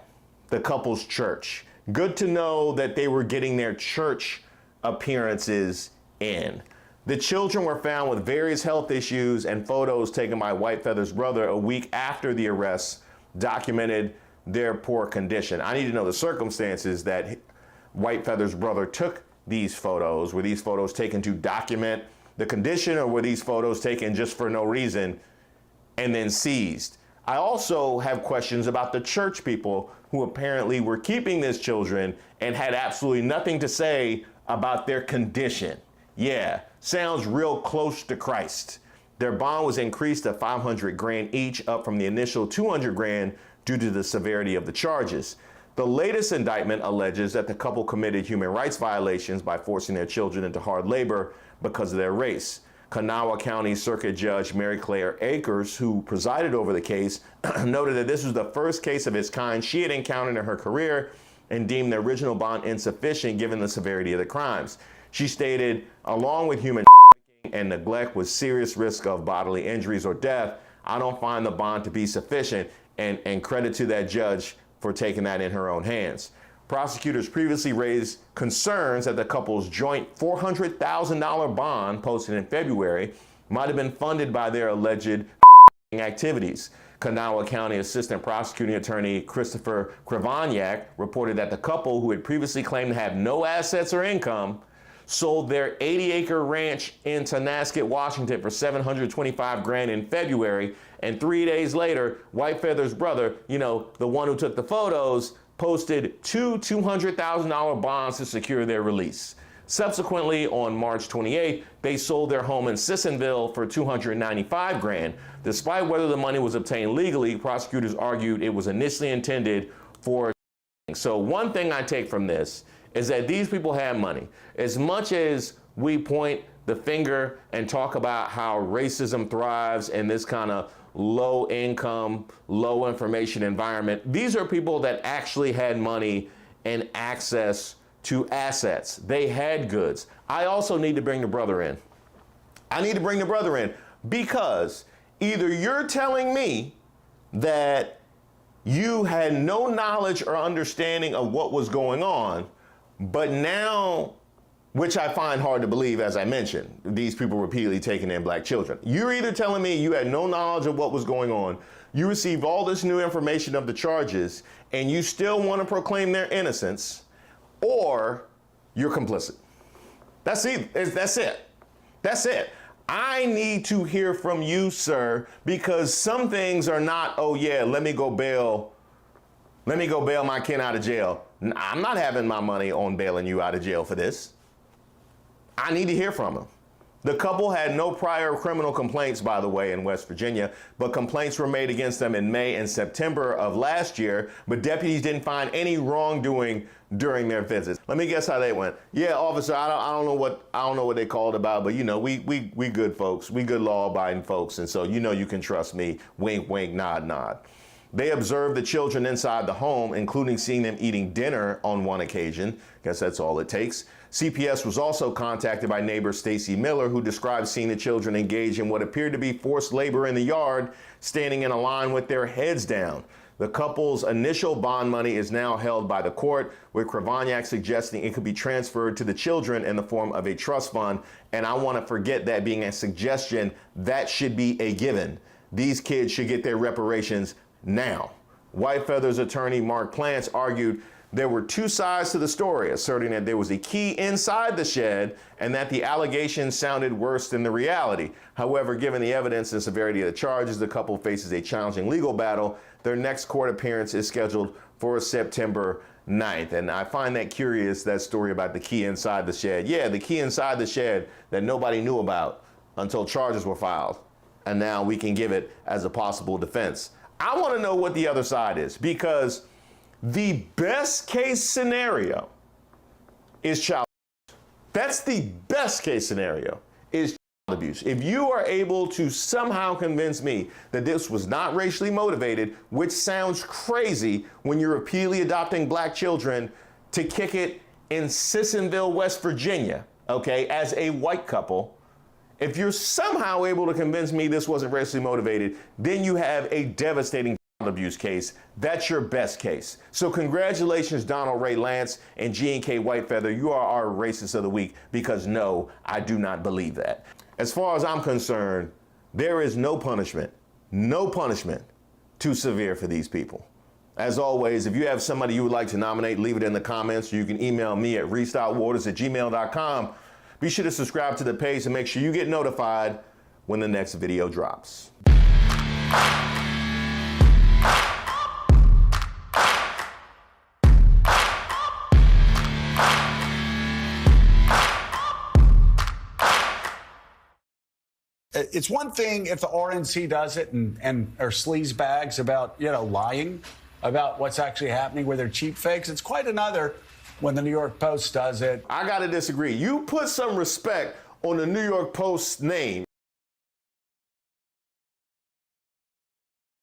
the couple's church. Good to know that they were getting their church appearances in. The children were found with various health issues, and photos taken by White Feather's brother a week after the arrests documented their poor condition. I need to know the circumstances that White Feather's brother took these photos. Were these photos taken to document the condition, or were these photos taken just for no reason and then seized? I also have questions about the church people who apparently were keeping these children and had absolutely nothing to say about their condition. Yeah, sounds real close to Christ. Their bond was increased to $500,000 each, up from the initial $200,000 due to the severity of the charges. The latest indictment alleges that the couple committed human rights violations by forcing their children into hard labor because of their race. Kanawha County Circuit Judge Mary Claire Akers, who presided over the case, noted that this was the first case of its kind she had encountered in her career and deemed the original bond insufficient given the severity of the crimes. She stated, along with human and neglect with serious risk of bodily injuries or death, I don't find the bond to be sufficient, and credit to that judge for taking that in her own hands. Prosecutors previously raised concerns that the couple's joint $400,000 bond posted in February might have been funded by their alleged activities. Kanawha County Assistant Prosecuting Attorney Christopher Krivoniak reported that the couple, who had previously claimed to have no assets or income, sold their 80-acre ranch in Tonasket, Washington for $725,000 in February, and 3 days later, White Feather's brother, the one who took the photos, posted two $200,000 bonds to secure their release. Subsequently, on March 28th, they sold their home in Sissonville for $295,000. Despite whether the money was obtained legally, prosecutors argued it was initially intended for. So one thing I take from this is that these people have money. As much as we point the finger and talk about how racism thrives in this kind of low income, low information environment, these are people that actually had money and access to assets. They had goods. I also need to bring the brother in. I need to bring the brother in because either you're telling me that you had no knowledge or understanding of what was going on, but now, which I find hard to believe, as I mentioned, these people repeatedly taking in black children. You're either telling me you had no knowledge of what was going on, you received all this new information of the charges, and you still want to proclaim their innocence, or you're complicit. That's it. That's it. That's it. I need to hear from you, sir, because some things are not, oh yeah, let me go bail my kin out of jail. I'm not having my money on bailing you out of jail for this. I need to hear from him. The couple had no prior criminal complaints, by the way, in West Virginia, but complaints were made against them in May and September of last year, but deputies didn't find any wrongdoing during their visits. Let me guess how they went. Yeah, officer, I don't know what they called about, but we good folks. We good law-abiding folks, and so you can trust me. Wink, wink, nod, nod. They observed the children inside the home, including seeing them eating dinner on one occasion. Guess that's all it takes. CPS was also contacted by neighbor Stacy Miller, who described seeing the children engage in what appeared to be forced labor in the yard, standing in a line with their heads down. The couple's initial bond money is now held by the court, with Krivoniak suggesting it could be transferred to the children in the form of a trust fund. And I want to forget that being a suggestion. That should be a given. These kids should get their reparations now. White Feather's attorney Mark Plants argued there were two sides to the story, asserting that there was a key inside the shed and that the allegations sounded worse than the reality. However, given the evidence and severity of the charges, the couple faces a challenging legal battle. Their next court appearance is scheduled for September 9th. And I find that curious, that story about the key inside the shed. Yeah, the key inside the shed that nobody knew about until charges were filed. And now we can give it as a possible defense. I want to know what the other side is, because the best case scenario is child abuse. That's the best case scenario is abuse. If you are able to somehow convince me that this was not racially motivated, which sounds crazy when you're repeatedly adopting black children, to kick it in Sissonville, West Virginia, okay, as a white couple, if you're somehow able to convince me this wasn't racially motivated, then you have a devastating abuse case. That's your best case. So congratulations, Donald Ray Lance and G&K Whitefeather. You are our racist of the week, because no, I do not believe that. As far as I'm concerned, there is no punishment too severe for these people. As always, if you have somebody you would like to nominate, leave it in the comments. You can email me at reese.waters@gmail.com. Be sure to subscribe to the page and make sure you get notified when the next video drops. It's one thing if the RNC does it and are sleaze bags about, lying about what's actually happening with their cheap fakes. It's quite another when the New York Post does it. I gotta disagree. You put some respect on the New York Post's name.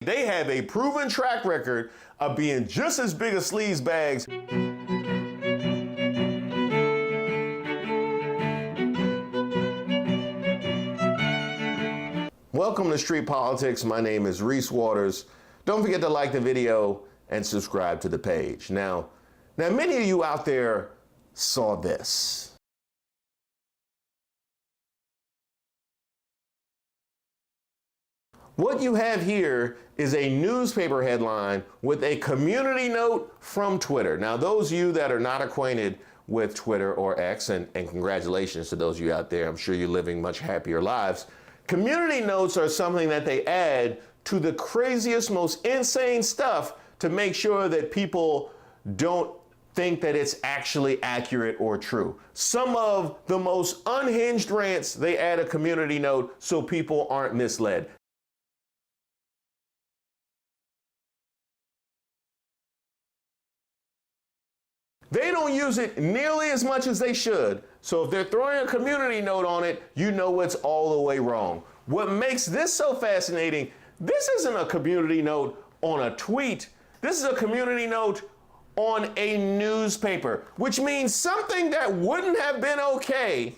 They have a proven track record of being just as big as sleaze bags. Welcome to Street Politics. My name is Reese Waters. Don't forget to like the video and subscribe to the page. Now, many of you out there saw this. What you have here is a newspaper headline with a community note from Twitter. Now, those of you that are not acquainted with Twitter or X, and congratulations to those of you out there, I'm sure you're living much happier lives. Community notes are something that they add to the craziest, most insane stuff to make sure that people don't think that it's actually accurate or true. Some of the most unhinged rants, they add a community note so people aren't misled. They don't use it nearly as much as they should. So if they're throwing a community note on it, you know it's all the way wrong. What makes this so fascinating, this isn't a community note on a tweet. This is a community note on a newspaper, which means something that wouldn't have been okay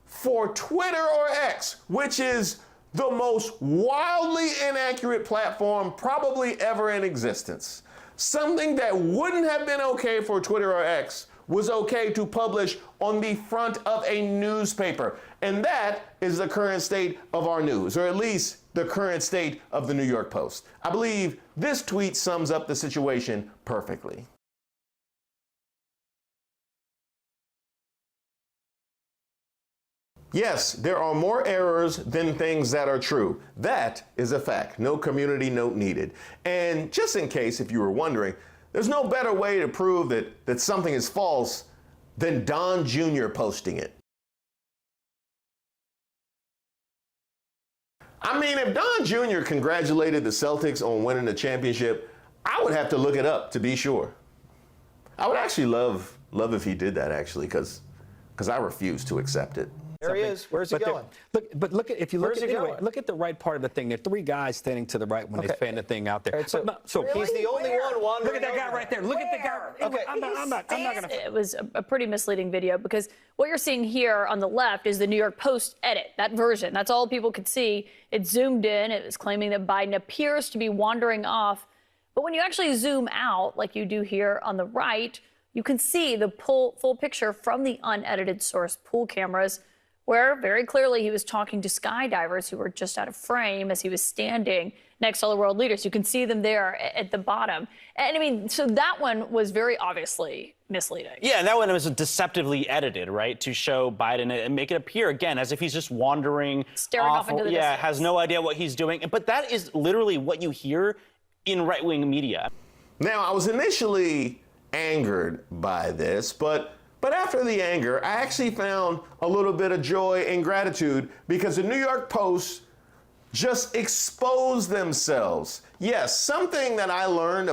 for Twitter or X, which is the most wildly inaccurate platform probably ever in existence. Something that wouldn't have been okay for Twitter or X was okay to publish on the front of a newspaper. And that is the current state of our news, or at least the current state of the New York Post. I believe this tweet sums up the situation perfectly. Yes, there are more errors than things that are true. That is a fact. No community note needed. And just in case, if you were wondering, there's no better way to prove that something is false than Don Jr. posting it. I mean, if Don Jr. congratulated the Celtics on winning the championship, I would have to look it up to be sure. I would actually love if he did that, actually, because I refuse to accept it. There he is. Where's he going? Look at the right part of the thing. There are three guys standing to the right when they fan the thing out there. Right, so he's the only one wandering. Look at that guy right there. Look at the guy. Okay. I'm not going to. It was a pretty misleading video because what you're seeing here on the left is the New York Post edit, that version. That's all people could see. It zoomed in. It was claiming that Biden appears to be wandering off. But when you actually zoom out, like you do here on the right, you can see the full picture from the unedited source pool cameras, where very clearly he was talking to skydivers who were just out of frame as he was standing next to all the world leaders. You can see them there at the bottom. And I mean, so that one was very obviously misleading. Yeah, and that one was deceptively edited, right, to show Biden and make it appear, again, as if he's just wandering. Staring off into the distance. Has no idea what he's doing. But that is literally what you hear in right-wing media. Now, I was initially angered by this, but after the anger, I actually found a little bit of joy and gratitude because the New York Post just exposed themselves. Yes, something that I learned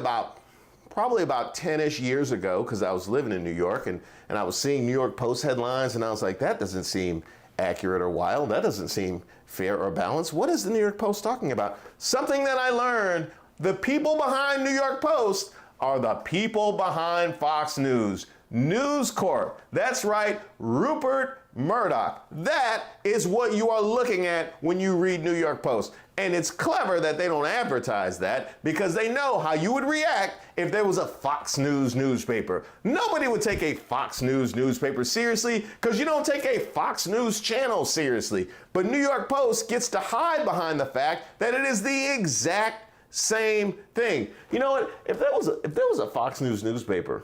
probably about 10-ish years ago, because I was living in New York and I was seeing New York Post headlines and I was like, that doesn't seem accurate or wild. That doesn't seem fair or balanced. What is the New York Post talking about? Something that I learned, the people behind New York Post are the people behind Fox News. News Corp. That's right, Rupert Murdoch. That is what you are looking at when you read New York Post. And it's clever that they don't advertise that because they know how you would react if there was a Fox News newspaper. Nobody would take a Fox News newspaper seriously because you don't take a Fox News channel seriously. But New York Post gets to hide behind the fact that it is the exact same thing. You know what? If there was a Fox News newspaper,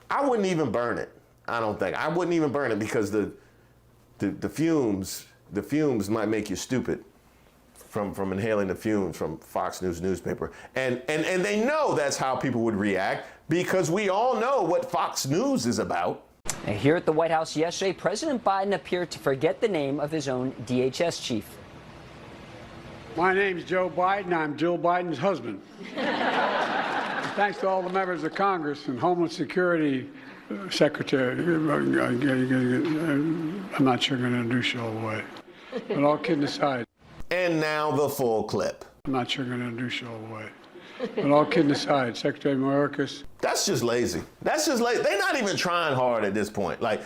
I wouldn't even burn it. I don't think. I wouldn't even burn it because the fumes might make you stupid from inhaling the fumes from Fox News newspaper. And they know that's how people would react because we all know what Fox News is about. And here at the White House yesterday, President Biden appeared to forget the name of his own DHS chief. My name's Joe Biden. I'm Jill Biden's husband. Thanks to all the members of Congress and Homeland Security Secretary. I'm not sure I'm going to introduce you all the way. But all kidding aside. And now the full clip. I'm not sure I'm going to introduce you all the way. But all kidding aside, Secretary Mayorkas. That's just lazy. That's just lazy. They're not even trying hard at this point. Like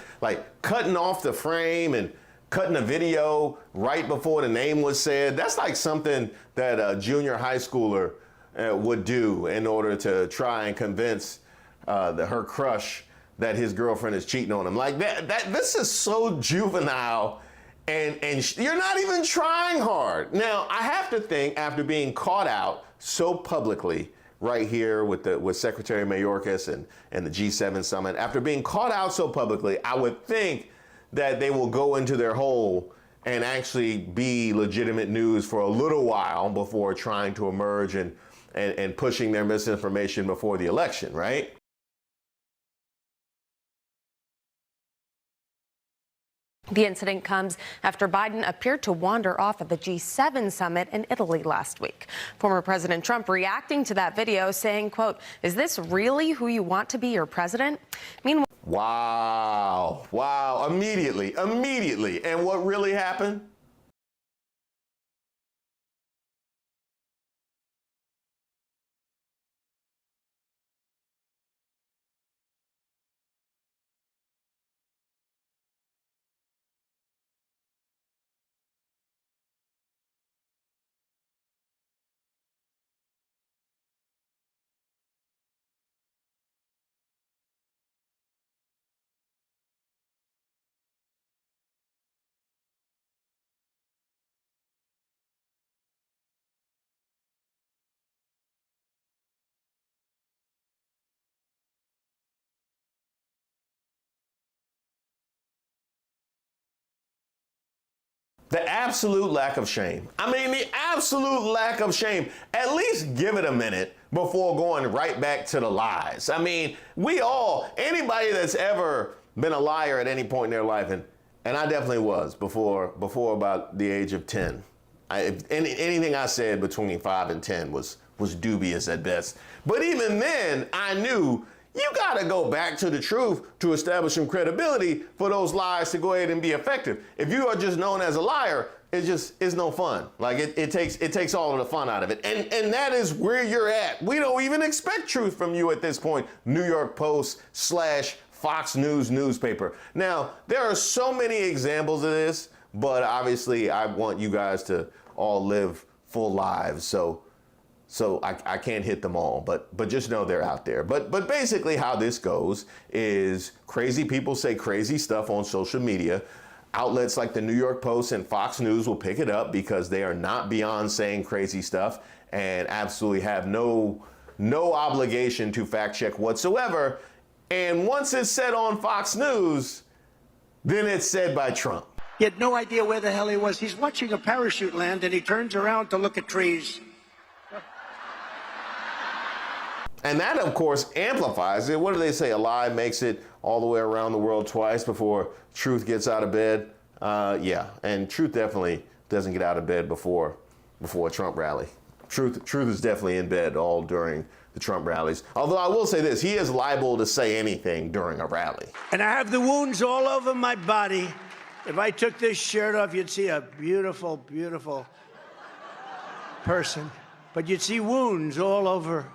cutting off the frame and cutting a video right before the name was said. That's like something that a junior high schooler would do in order to try and convince her crush that his girlfriend is cheating on him. Like this is so juvenile. And you're not even trying hard. Now, I have to think after being caught out so publicly right here with Secretary Mayorkas and the G7 summit, after being caught out so publicly, I would think that they will go into their hole and actually be legitimate news for a little while before trying to emerge and pushing their misinformation before the election, right? The incident comes after Biden appeared to wander off at the G7 summit in Italy last week. Former President Trump reacting to that video saying, quote, "Is this really who you want to be your president?" Meanwhile, Wow. Immediately. And what really happened? The absolute lack of shame. I mean, the absolute lack of shame. At least give it a minute before going right back to the lies. I mean, anybody that's ever been a liar at any point in their life, and I definitely was before about the age of 10. Anything I said between 5 and 10 was dubious at best. But even then, I knew you gotta go back to the truth to establish some credibility for those lies to go ahead and be effective. If you are just known as a liar, it's no fun. Like it takes all of the fun out of it. And that is where you're at. We don't even expect truth from you at this point. New York Post / Fox News newspaper. Now, there are so many examples of this, but obviously I want you guys to all live full lives. So I can't hit them all, but just know they're out there. But basically how this goes is crazy people say crazy stuff on social media. Outlets like the New York Post and Fox News will pick it up because they are not beyond saying crazy stuff and absolutely have no obligation to fact check whatsoever. And once it's said on Fox News, then it's said by Trump. He had no idea where the hell he was. He's watching a parachute land and he turns around to look at trees. And that, of course, amplifies it. What do they say? A lie makes it all the way around the world twice before truth gets out of bed. Yeah, and truth definitely doesn't get out of bed before a Trump rally. Truth is definitely in bed all during the Trump rallies. Although I will say this, he is liable to say anything during a rally. And I have the wounds all over my body If I took this shirt off, you'd see a beautiful, beautiful person. But you'd see wounds all over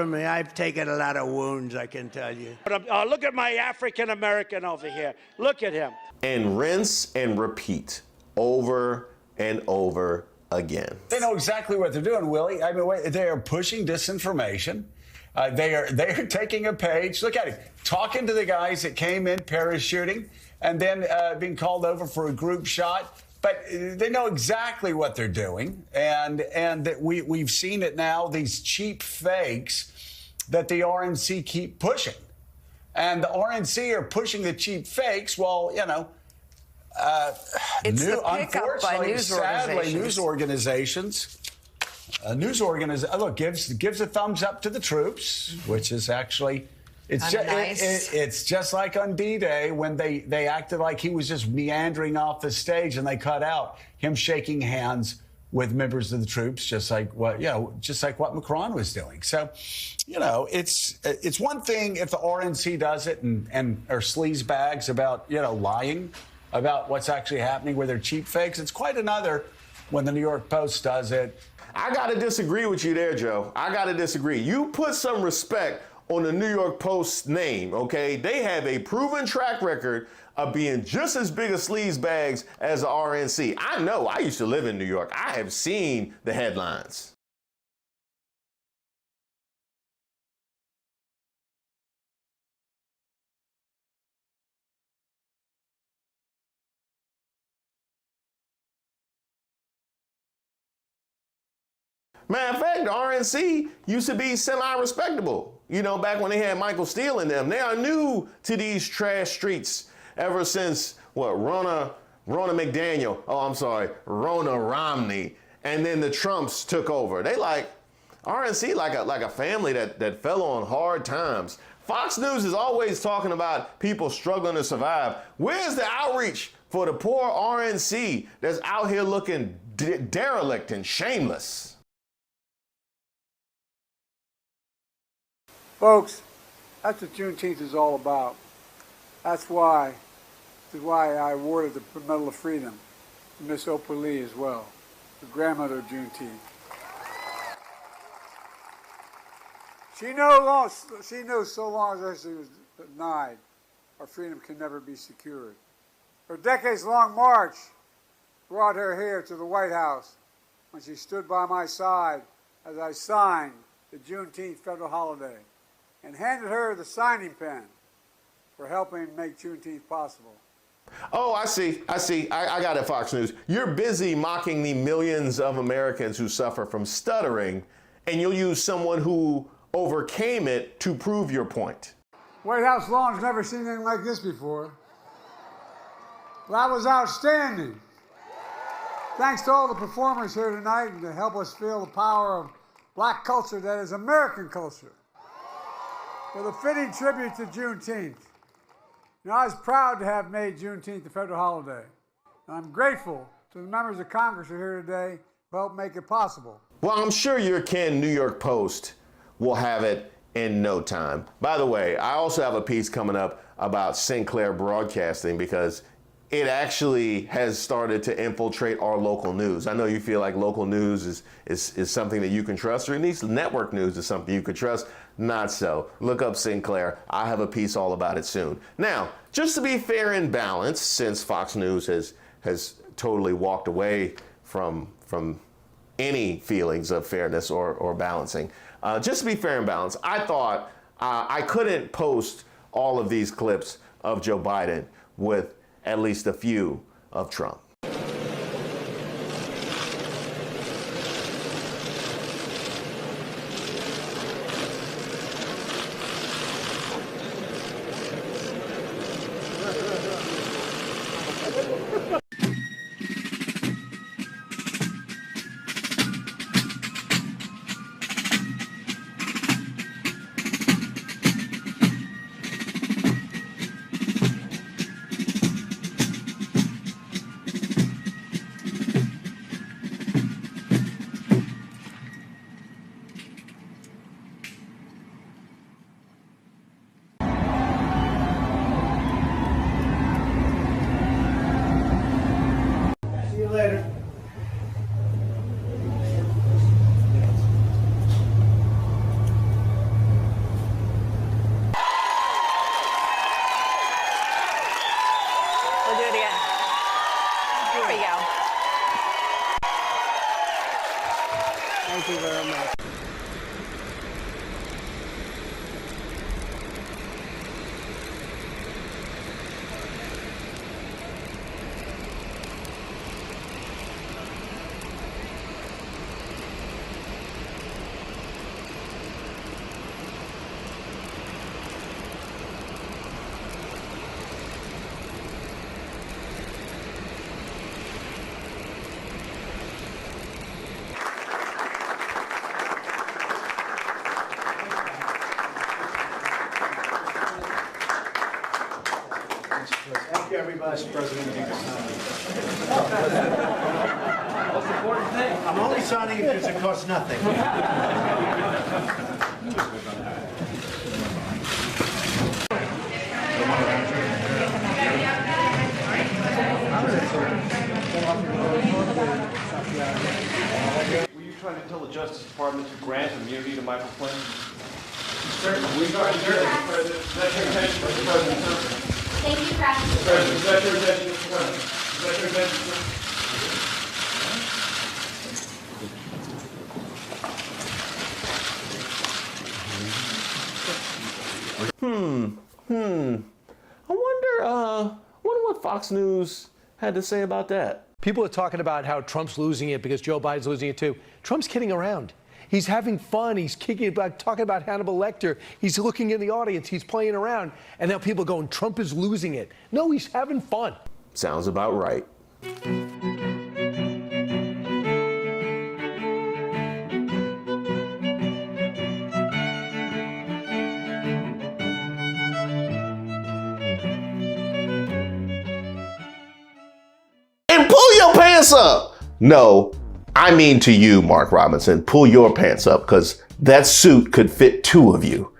me. I've taken a lot of wounds, I can tell you. But look at my African American over here. Look at him. And rinse and repeat over and over again. They know exactly what they're doing, Willie. I mean, they are pushing disinformation. They are taking a page. Look at it. Talking to the guys that came in parachuting and then being called over for a group shot. But they know exactly what they're doing, and that we've seen it now. These cheap fakes that the RNC keep pushing, and the RNC are pushing the cheap fakes. Well, you know, it's the pickup by news organizations. Look, gives a thumbs up to the troops, which is actually. It's just like on D-Day when they acted like he was just meandering off the stage and they cut out him shaking hands with members of the troops, just like what Macron was doing. So, you know, it's one thing if the RNC does it and are sleaze bags about, you know, lying about what's actually happening with their cheap fakes. It's quite another when the New York Post does it. I got to disagree with you there, Joe. I got to disagree. You put some respect on the New York Post's name, okay? They have a proven track record of being just as big a sleaze bags as the RNC. I know, I used to live in New York. I have seen the headlines. Matter of fact, the RNC used to be semi-respectable. You know, back when they had Michael Steele in them. They are new to these trash streets ever since, Ronna Romney, and then the Trumps took over. They like, RNC like a family that fell on hard times. Fox News is always talking about people struggling to survive. Where's the outreach for the poor RNC that's out here looking derelict and shameless? Folks, that's what Juneteenth is all about. That's why I awarded the Medal of Freedom to Miss Oprah Lee as well, the grandmother of Juneteenth. She knows so long as she was denied, our freedom can never be secured. Her decades-long march brought her here to the White House when she stood by my side as I signed the Juneteenth federal holiday and handed her the signing pen for helping make Juneteenth possible. Oh, I see. I got it, Fox News. You're busy mocking the millions of Americans who suffer from stuttering, and you'll use someone who overcame it to prove your point. White House lawn's never seen anything like this before. That was outstanding. Thanks to all the performers here tonight and to help us feel the power of black culture that is American culture. With a fitting tribute to Juneteenth. You know, I was proud to have made Juneteenth a federal holiday. And I'm grateful to the members of Congress who are here today who helped make it possible. Well, I'm sure your Ken New York Post will have it in no time. By the way, I also have a piece coming up about Sinclair Broadcasting because it actually has started to infiltrate our local news. I know you feel like local news is something that you can trust, or at least network news is something you can trust. Not so. Look up Sinclair. I have a piece all about it soon. Now, just to be fair and balanced, since Fox News has totally walked away from any feelings of fairness or balancing, just to be fair and balanced, I thought I couldn't post all of these clips of Joe Biden with at least a few of Trump. you, everybody. President, I'm only signing it because it costs nothing. Were you trying to tell the Justice Department to grant immunity to Michael Flynn? Certainly. Is that your intention, Mr. President? Thank you, President. President, is that your intention, Mr. President? Is that your intention, sir? I wonder what Fox News had to say about that. People are talking about how Trump's losing it because Joe Biden's losing it too. Trump's kidding around. He's having fun. He's kicking about talking about Hannibal Lecter. He's looking in the audience. He's playing around. And now people going, Trump is losing it. No, he's having fun. Sounds about right. And pull your pants up. No, I mean to you, Mark Robinson, pull your pants up because that suit could fit two of you.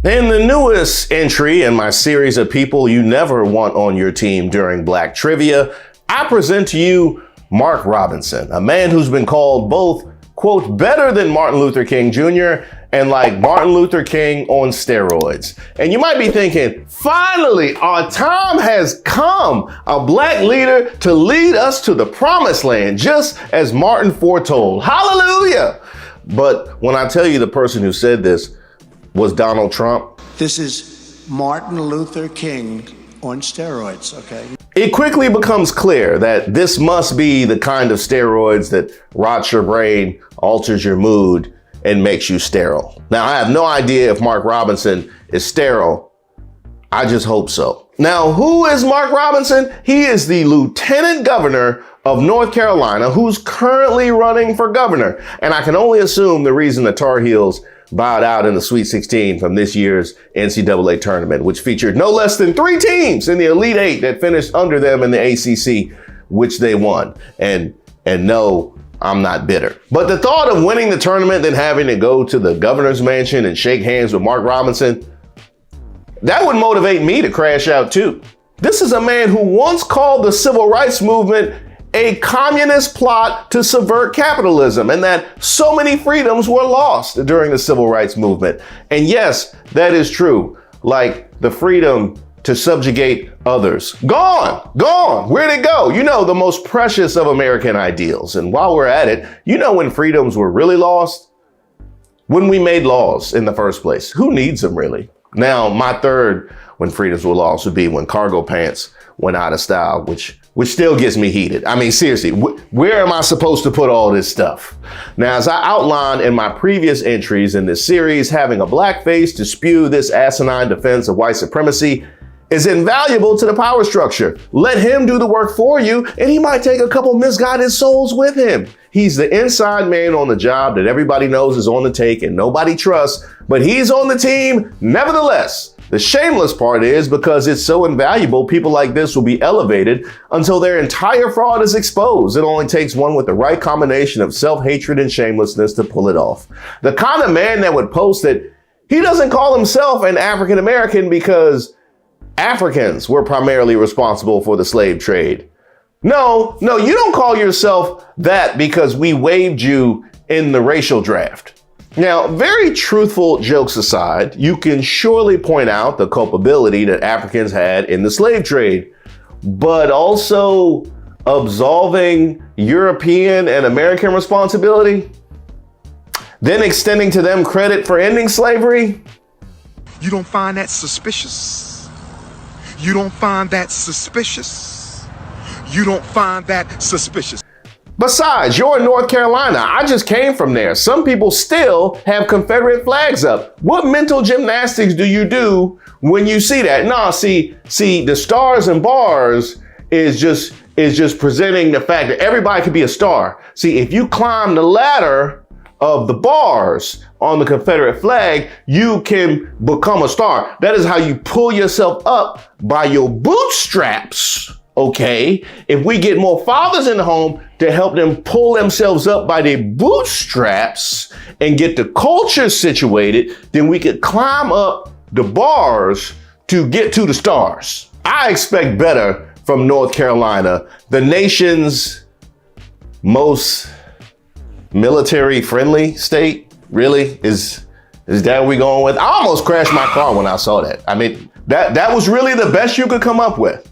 In the newest entry in my series of people you never want on your team during Black Trivia, I present to you Mark Robinson, a man who's been called both, quote, better than Martin Luther King Jr. and like Martin Luther King on steroids. And you might be thinking, finally, our time has come, a black leader to lead us to the promised land, just as Martin foretold. Hallelujah! But when I tell you the person who said this was Donald Trump. This is Martin Luther King on steroids, okay? It quickly becomes clear that this must be the kind of steroids that rots your brain, alters your mood, and makes you sterile. Now, I have no idea if Mark Robinson is sterile. I just hope so. Now, who is Mark Robinson? He is the lieutenant governor of North Carolina who's currently running for governor. And I can only assume the reason the Tar Heels bowed out in the Sweet 16 from this year's NCAA tournament, which featured no less than 3 teams in the Elite 8 that finished under them in the ACC, which they won. And no, I'm not bitter. But the thought of winning the tournament, then having to go to the governor's mansion and shake hands with Mark Robinson, that would motivate me to crash out too. This is a man who once called the civil rights movement a communist plot to subvert capitalism, and that so many freedoms were lost during the civil rights movement. And yes, that is true. Like the freedom to subjugate others. Gone. Where'd it go? You know, the most precious of American ideals. And while we're at it, you know when freedoms were really lost? When we made laws in the first place. Who needs them really? Now, my third when freedoms were lost would be when cargo pants went out of style, which still gets me heated. I mean, seriously, where am I supposed to put all this stuff? Now, as I outlined in my previous entries in this series, having a black face to spew this asinine defense of white supremacy is invaluable to the power structure. Let him do the work for you, and he might take a couple misguided souls with him. He's the inside man on the job that everybody knows is on the take and nobody trusts, but he's on the team nevertheless. The shameless part is because it's so invaluable, people like this will be elevated until their entire fraud is exposed. It only takes one with the right combination of self-hatred and shamelessness to pull it off. The kind of man that would post that he doesn't call himself an African American because Africans were primarily responsible for the slave trade. No, you don't call yourself that because we waived you in the racial draft. Now, very truthful jokes aside, you can surely point out the culpability that Africans had in the slave trade, but also absolving European and American responsibility, then extending to them credit for ending slavery. You don't find that suspicious? You don't find that suspicious? You don't find that suspicious? Besides, you're in North Carolina. I just came from there. Some people still have Confederate flags up. What mental gymnastics do you do when you see that? No, see, the stars and bars is just presenting the fact that everybody could be a star. See, if you climb the ladder of the bars on the Confederate flag, you can become a star. That is how you pull yourself up by your bootstraps, okay? If we get more fathers in the home to help them pull themselves up by their bootstraps and get the culture situated, then we could climb up the bars to get to the stars. I expect better from North Carolina, the nation's most military-friendly state. Really? Is that what we going with? I almost crashed my car when I saw that. I mean, that was really the best you could come up with.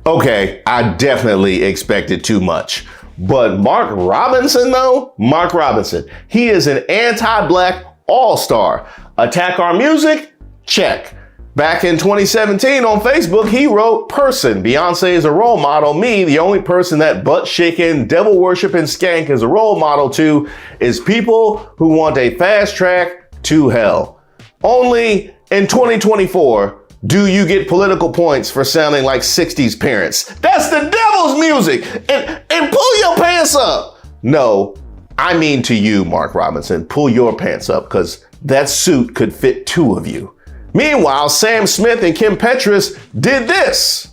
Okay, I definitely expected too much. But Mark Robinson, though, Mark Robinson, he is an anti-black all-star. Attack our music? Check. Back in 2017 on Facebook, he wrote, "Person, Beyonce is a role model. Me, the only person that butt-shaking, devil-worshipping skank is a role model to is people who want a fast track to hell. Only in 2024 do you get political points for sounding like 60s parents. That's the devil's music. And pull your pants up." No, I mean to you, Mark Robinson, pull your pants up because that suit could fit two of you. Meanwhile, Sam Smith and Kim Petras did this.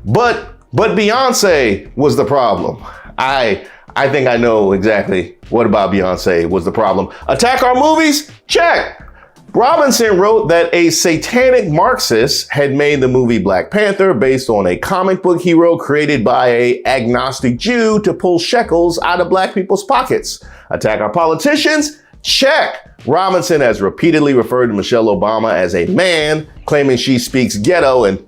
But Beyonce was the problem. I think I know exactly what about Beyonce was the problem. Attack our movies? Check. Robinson wrote that a satanic Marxist had made the movie Black Panther based on a comic book hero created by an agnostic Jew to pull shekels out of black people's pockets. Attack our politicians? Check. Robinson has repeatedly referred to Michelle Obama as a man, claiming she speaks ghetto, and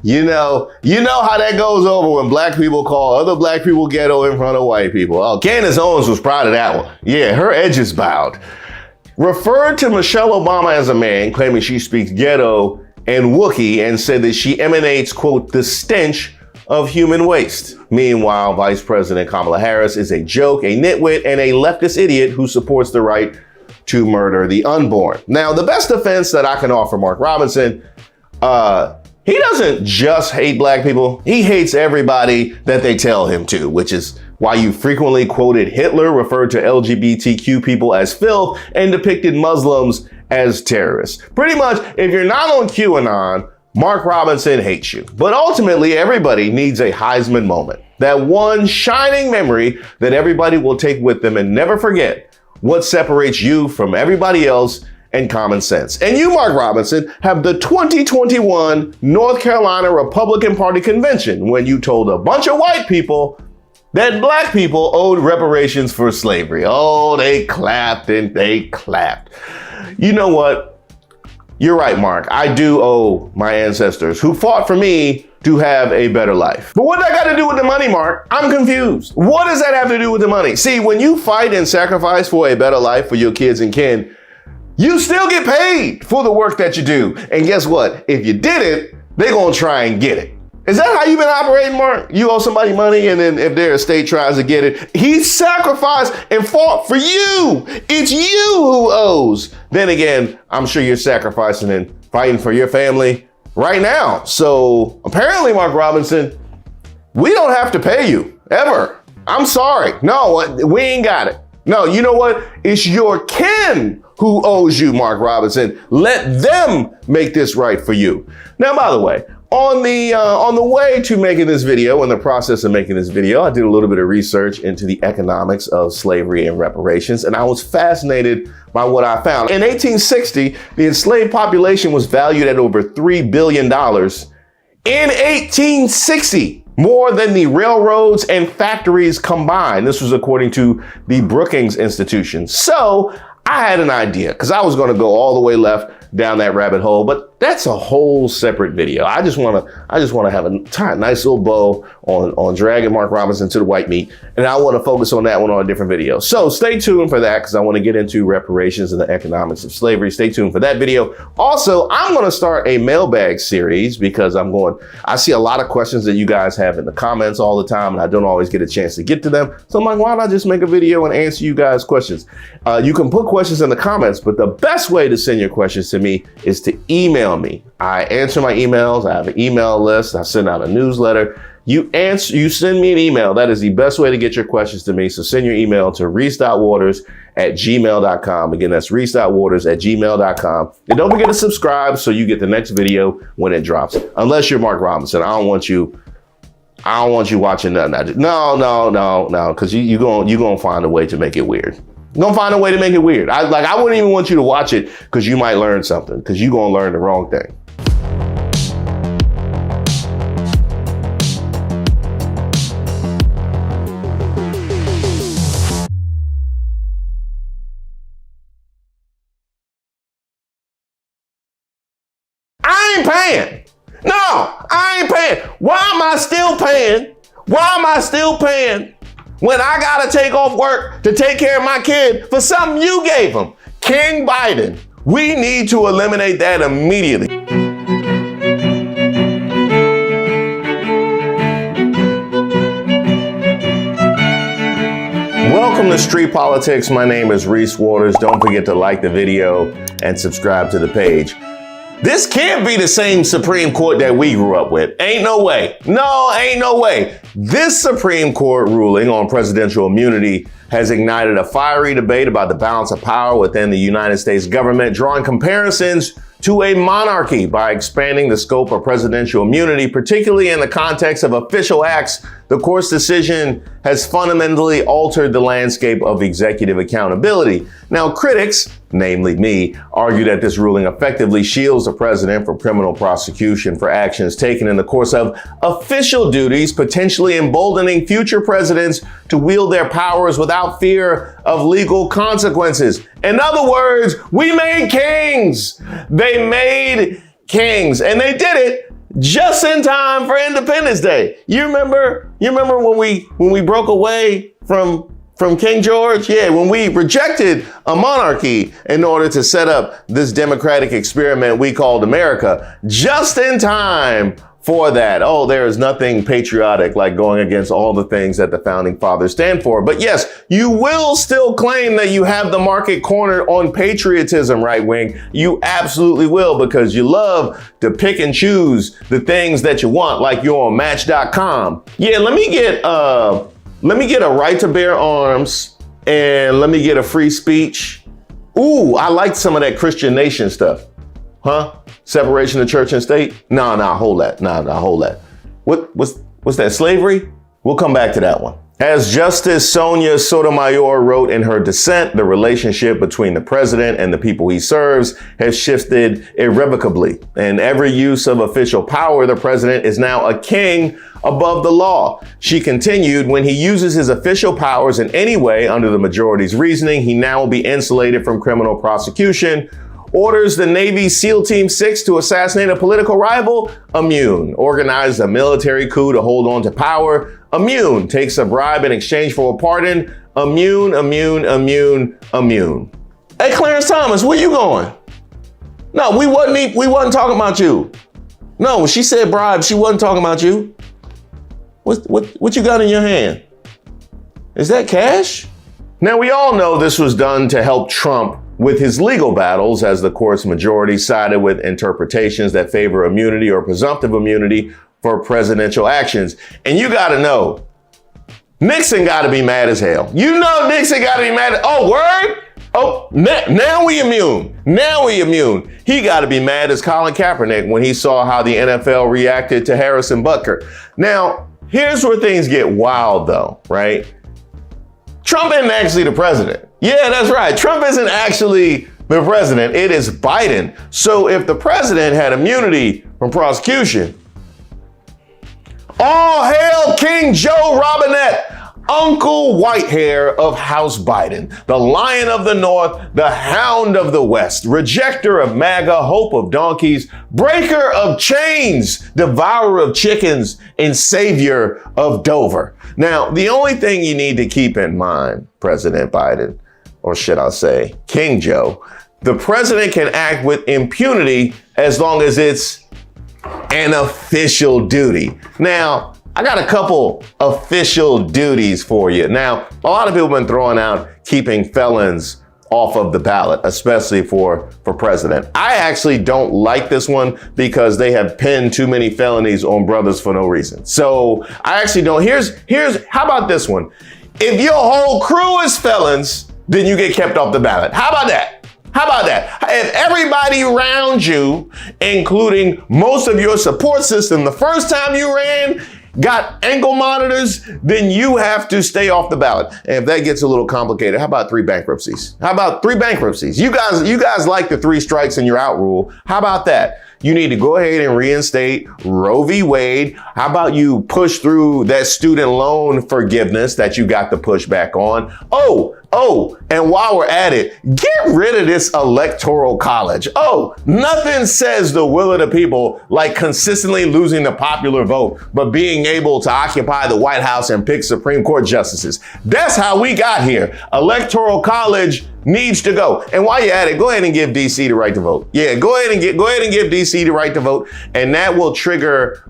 you know how that goes over when black people call other black people ghetto in front of white people. Oh, Candace Owens was proud of that one. Yeah, her edges bowed. Referred to Michelle Obama as a man, claiming she speaks ghetto and Wookiee, and said that she emanates, quote, the stench of human waste. Meanwhile, Vice President Kamala Harris is a joke, a nitwit, and a leftist idiot who supports the right to murder the unborn. Now, the best defense that I can offer Mark Robinson, he doesn't just hate black people. He hates everybody that they tell him to, which is why you frequently quoted Hitler, referred to LGBTQ people as filth, and depicted Muslims as terrorists. Pretty much, if you're not on QAnon, Mark Robinson hates you. But ultimately, everybody needs a Heisman moment. That one shining memory that everybody will take with them and never forget what separates you from everybody else and common sense. And you, Mark Robinson, have the 2021 North Carolina Republican Party convention when you told a bunch of white people that black people owed reparations for slavery. Oh, they clapped and they clapped. You know what? You're right, Mark. I do owe my ancestors who fought for me to have a better life. But what that got to do with the money, Mark? I'm confused. What does that have to do with the money? See, when you fight and sacrifice for a better life for your kids and kin, you still get paid for the work that you do. And guess what? If you didn't, they're going to try and get it. Is that how you've been operating, Mark? You owe somebody money, and then if their estate tries to get it, he sacrificed and fought for you. It's you who owes. Then again, I'm sure you're sacrificing and fighting for your family right now. So apparently, Mark Robinson, we don't have to pay you, ever. I'm sorry. No, we ain't got it. No, you know what? It's your kin who owes you, Mark Robinson. Let them make this right for you. Now, by the way, on the way to making this video, in the process of making this video, I did a little bit of research into the economics of slavery and reparations, and I was fascinated by what I found. In 1860, the enslaved population was valued at over $3 billion. In 1860, more than the railroads and factories combined. This was according to the Brookings Institution. So I had an idea, because I was going to go all the way left down that rabbit hole, but that's a whole separate video. I just want to have a nice little bow on dragging Mark Robinson to the white meat, and I want to focus on that one on a different video. So stay tuned for that, because I want to get into reparations and the economics of slavery. Stay tuned for that video. Also, I'm going to start a mailbag series, because I see a lot of questions that you guys have in the comments all the time, and I don't always get a chance to get to them. So I'm like, why don't I just make a video and answer you guys' questions? You can put questions in the comments, but the best way to send your questions to me is to email me. I answer my emails. I have an email list. I send out a newsletter. you send me an email. That is the best way to get your questions to me. So send your email to reese.waters@gmail.com. Again, that's reese.waters@gmail.com. And don't forget to subscribe so you get the next video when it drops. Unless you're Mark Robinson, I don't want you watching nothing. No, because you're gonna find a way to make it weird. You're gonna find a way to make it weird. I wouldn't even want you to watch it because you might learn something, because you're gonna learn the wrong thing. I ain't paying. No, I ain't paying. Why am I still paying? Why am I still paying when I gotta take off work to take care of my kid for something you gave him? King Biden, we need to eliminate that immediately. Welcome to Street Politics. My name is Reese Waters. Don't forget to like the video and subscribe to the page. This can't be the same Supreme Court that we grew up with. Ain't no way. No, ain't no way. This Supreme Court ruling on presidential immunity has ignited a fiery debate about the balance of power within the United States government, drawing comparisons to a monarchy by expanding the scope of presidential immunity, particularly in the context of official acts. The court's decision has fundamentally altered the landscape of executive accountability. Now, critics, namely me, argue that this ruling effectively shields the president from criminal prosecution for actions taken in the course of official duties, potentially emboldening future presidents to wield their powers without fear of legal consequences. In other words, we made kings. They made kings, and they did it just in time for Independence Day. You remember when we broke away from King George? Yeah, when we rejected a monarchy in order to set up this democratic experiment we called America, just in time for that. Oh, there is nothing patriotic like going against all the things that the founding fathers stand for. But yes, you will still claim that you have the market cornered on patriotism, right wing. You absolutely will, because you love to pick and choose the things that you want, like you're on Match.com. Yeah, let me get a right to bear arms, and let me get a free speech. Ooh, I like some of that Christian nation stuff. Huh? Separation of church and state? Nah, hold that. Hold that. What's that, slavery? We'll come back to that one. As Justice Sonia Sotomayor wrote in her dissent, the relationship between the president and the people he serves has shifted irrevocably. In every use of official power, the president is now a king above the law. She continued, when he uses his official powers in any way under the majority's reasoning, he now will be insulated from criminal prosecution. Orders the Navy SEAL Team 6 to assassinate a political rival? Immune. Organizes a military coup to hold on to power? Immune. Takes a bribe in exchange for a pardon? Immune. Hey, Clarence Thomas, where you going? No, we wasn't talking about you. No, when she said bribe, she wasn't talking about you. What you got in your hand? Is that cash? Now, we all know this was done to help Trump with his legal battles, as the court's majority sided with interpretations that favor immunity or presumptive immunity for presidential actions. And you gotta know, Nixon gotta be mad as hell. You know Nixon gotta be mad. Oh, word? Oh, now we immune. He gotta be mad as Colin Kaepernick when he saw how the NFL reacted to Harrison Butker. Now, here's where things get wild though, right? Trump isn't actually the president. Yeah, that's right. Trump isn't actually the president. It is Biden. So if the president had immunity from prosecution, all hail King Joe Robinette, Uncle Whitehair of House Biden, the Lion of the North, the Hound of the West, rejecter of MAGA, hope of donkeys, breaker of chains, devourer of chickens, and savior of Dover. Now, the only thing you need to keep in mind, President Biden, or should I say, King Joe, the president can act with impunity as long as it's an official duty. Now, I got a couple official duties for you. Now, a lot of people have been throwing out keeping felons off of the ballot, especially for president. I actually don't like this one because they have pinned too many felonies on brothers for no reason. So I actually don't. Here's how about this one? If your whole crew is felons, then you get kept off the ballot. How about that? How about that? If everybody around you, including most of your support system, the first time you ran, got ankle monitors, then you have to stay off the ballot. And if that gets a little complicated, how about 3 bankruptcies? How about 3 bankruptcies? You guys like the 3 strikes and you're out rule. How about that? You need to go ahead and reinstate Roe v. Wade. How about you push through that student loan forgiveness that you got the pushback on? Oh, and while we're at it, get rid of this electoral college. Oh, nothing says the will of the people like consistently losing the popular vote, but being able to occupy the White House and pick Supreme Court justices. That's how we got here. Electoral college needs to go. And while you're at it, go ahead and give DC the right to vote. Yeah, go ahead and give DC the right to vote, and that will trigger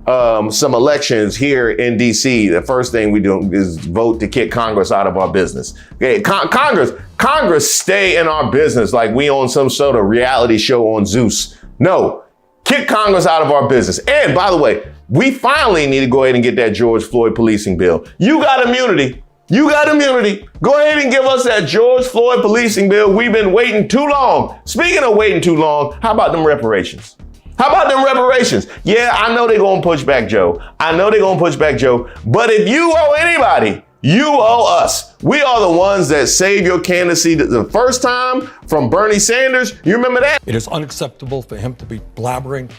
some elections here in DC. The first thing we do is vote to kick Congress out of our business. Okay, Congress stay in our business like we own some sort of reality show on Zeus. No, kick Congress out of our business. And by the way, we finally need to go ahead and get that George Floyd policing bill. You got immunity. You got immunity. Go ahead and give us that George Floyd policing bill. We've been waiting too long. Speaking of waiting too long, how about them reparations? How about them reparations? Yeah, I know they're going to push back Joe. But if you owe anybody, you owe us. We are the ones that saved your candidacy the first time from Bernie Sanders. You remember that? It is unacceptable for him to be blabbering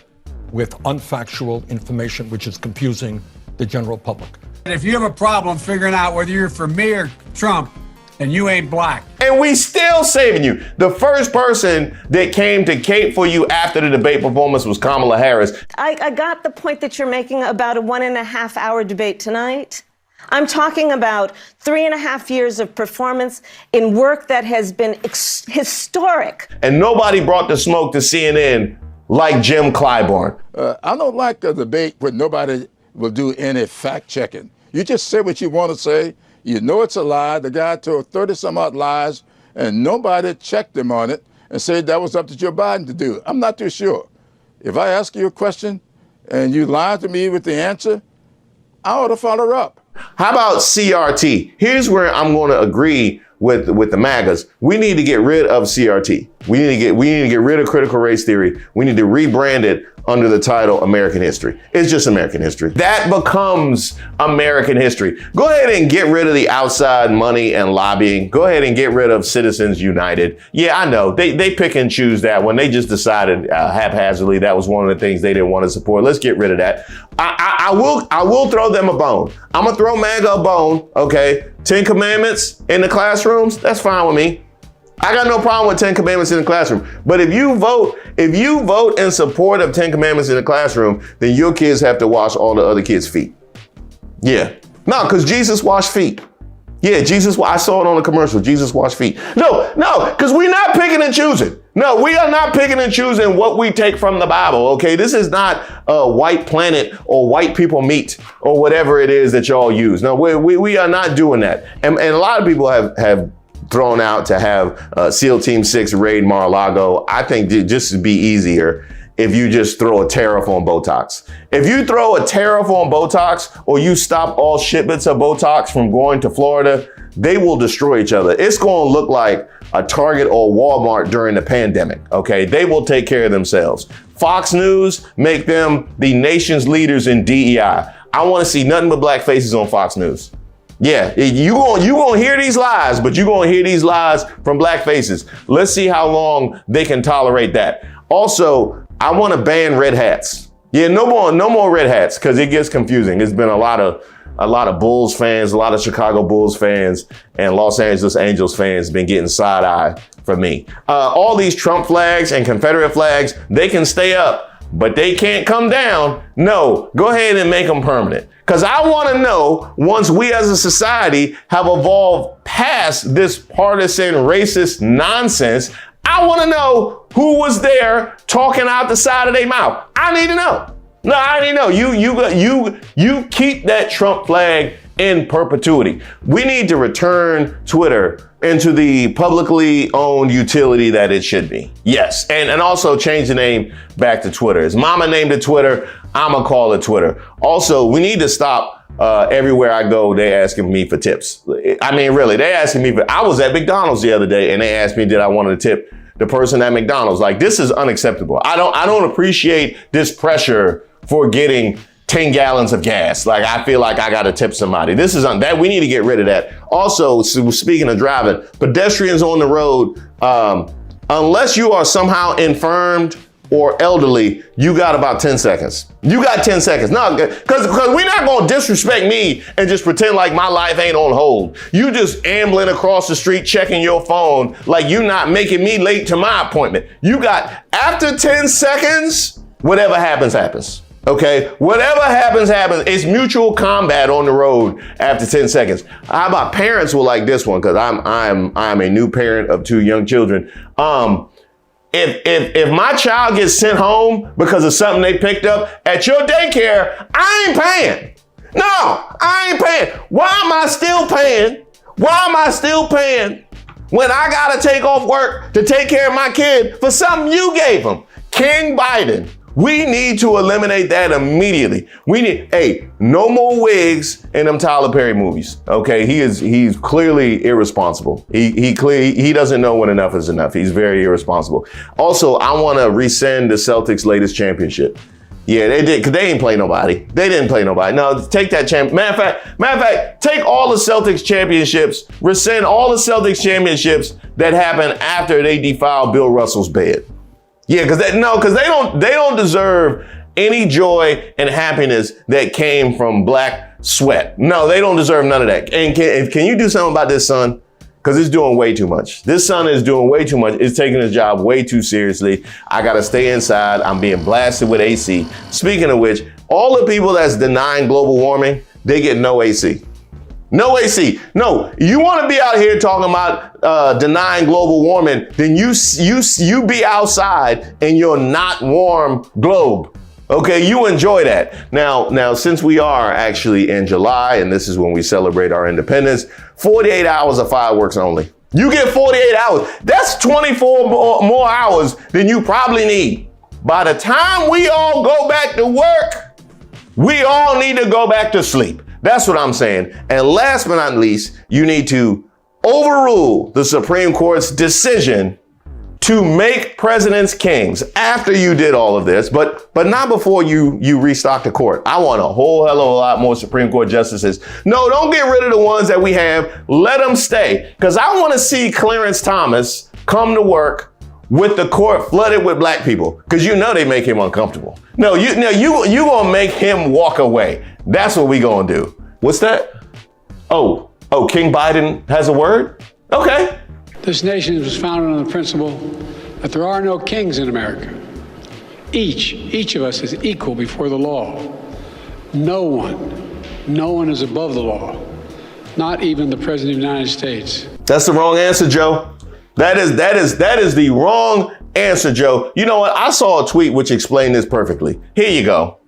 with unfactual information, which is confusing the general public. If you have a problem figuring out whether you're for me or Trump, and you ain't black. And we still saving you. The first person that came to cape for you after the debate performance was Kamala Harris. I got the point that you're making about a 1.5 hour debate tonight. I'm talking about 3.5 years of performance in work that has been historic. And nobody brought the smoke to CNN like Jim Clyburn. I don't like a debate where nobody will do any fact checking. You just say what you want to say. You know it's a lie. The guy told 30-some-odd lies, and nobody checked him on it and said that was up to Joe Biden to do. I'm not too sure. If I ask you a question and you lie to me with the answer, I ought to follow up. How about CRT? Here's where I'm going to agree with the MAGAs. We need to get rid of CRT. We need to get rid of critical race theory. We need to rebrand it under the title American History. It's just American history. That becomes American history. Go ahead and get rid of the outside money and lobbying. Go ahead and get rid of Citizens United. Yeah, I know. They pick and choose that one. They just decided haphazardly that was one of the things they didn't want to support. Let's get rid of that. I will throw them a bone. I'm gonna throw MAGA a bone, okay? 10 Commandments in the classrooms, that's fine with me. I got no problem with 10 Commandments in the classroom. But if you vote in support of 10 Commandments in the classroom, then your kids have to wash all the other kids' feet. Yeah. No, because Jesus washed feet. Yeah, I saw it on the commercial. Jesus washed feet. No, because we're not picking and choosing. No, we are not picking and choosing what we take from the Bible, okay? This is not a white planet or white people meat or whatever it is that y'all use. No, we are not doing that. And a lot of people have thrown out to have SEAL Team 6 raid Mar-a-Lago. I think just to be easier if you just throw a tariff on Botox. If you throw a tariff on Botox or you stop all shipments of Botox from going to Florida, they will destroy each other. It's going to look like a Target or Walmart during the pandemic, okay? They will take care of themselves. Fox News, make them the nation's leaders in DEI. I want to see nothing but black faces on Fox News. Yeah, you gonna hear these lies, but you're gonna hear these lies from black faces. Let's see how long they can tolerate that. Also, I want to ban red hats. Yeah, no more red hats because it gets confusing. It's been a lot of Bulls fans, a lot of Chicago Bulls fans, and Los Angeles Angels fans been getting side eye from me. All these Trump flags and Confederate flags, they can stay up, but they can't come down. No, go ahead and make them permanent. Because I want to know, once we as a society have evolved past this partisan racist nonsense, I want to know who was there talking out the side of their mouth. I need to know. No, I need to know. You keep that Trump flag in perpetuity. We need to return Twitter into the publicly owned utility that it should be. Yes, and also change the name back to Twitter. As Mama named it Twitter, I'ma call it Twitter. Also, we need to stop everywhere I go, they asking me for tips. I mean, really, they asking me I was at McDonald's the other day and they asked me, did I want to tip the person at McDonald's? Like, this is unacceptable. I don't appreciate this pressure for getting 10 gallons of gas. Like, I feel like I got to tip somebody. This is that we need to get rid of that. Also, speaking of driving, pedestrians on the road, unless you are somehow infirmed or elderly, you got about 10 seconds. You got 10 seconds. No, because we're not going to disrespect me and just pretend like my life ain't on hold. You just ambling across the street, checking your phone like you not making me late to my appointment. You got, after 10 seconds, whatever happens, happens. Okay, whatever happens, happens. It's mutual combat on the road after 10 seconds. How about parents will like this one? Because I'm a new parent of 2 young children. If my child gets sent home because of something they picked up at your daycare, I ain't paying. No, I ain't paying. Why am I still paying? Why am I still paying when I gotta take off work to take care of my kid for something you gave him? King Biden. We need to eliminate that immediately. We need, no more wigs in them Tyler Perry movies. Okay, he's clearly irresponsible. He doesn't know when enough is enough. He's very irresponsible. Also, I want to rescind the Celtics' latest championship. Yeah, they did, because they ain't play nobody. They didn't play nobody. No, take that Matter of fact, take all the Celtics championships, rescind all the Celtics championships that happened after they defiled Bill Russell's bed. Yeah, because they don't deserve any joy and happiness that came from black sweat. No, they don't deserve none of that. And can you do something about this son? Because it's doing way too much. This son is doing way too much. It's taking his job way too seriously. I gotta stay inside. I'm being blasted with AC. Speaking of which, all the people that's denying global warming, they get no AC. No AC. No, you want to be out here talking about denying global warming, then you be outside in your not warm globe. Okay, you enjoy that. Now, since we are actually in July, and this is when we celebrate our independence, 48 hours of fireworks only. You get 48 hours. That's 24 more hours than you probably need. By the time we all go back to work, we all need to go back to sleep. That's what I'm saying. And last but not least, you need to overrule the Supreme Court's decision to make presidents kings after you did all of this, but not before you restock the court. I want a whole hell of a lot more Supreme Court justices. No, don't get rid of the ones that we have. Let them stay. Because I want to see Clarence Thomas come to work with the court flooded with black people. Because you know they make him uncomfortable. No, you gonna make him walk away. That's what we gonna do. What's that? Oh, King Biden has a word? Okay. This nation was founded on the principle that there are no kings in America. Each of us is equal before the law. No one is above the law, not even the President of the United States. That's the wrong answer, Joe. That is the wrong answer, Joe. You know what? I saw a tweet which explained this perfectly. Here you go.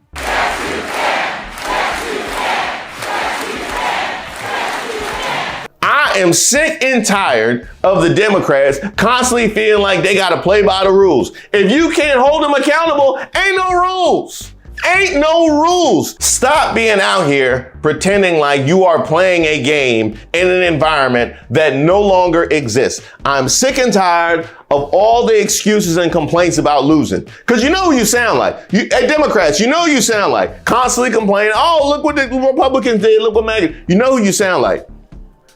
I am sick and tired of the Democrats constantly feeling like they got to play by the rules. If you can't hold them accountable, ain't no rules. Ain't no rules. Stop being out here pretending like you are playing a game in an environment that no longer exists. I'm sick and tired of all the excuses and complaints about losing. Because you know who you sound like. Democrats, you know who you sound like. Constantly complaining, oh, look what the Republicans did, look what MAGA. You know who you sound like.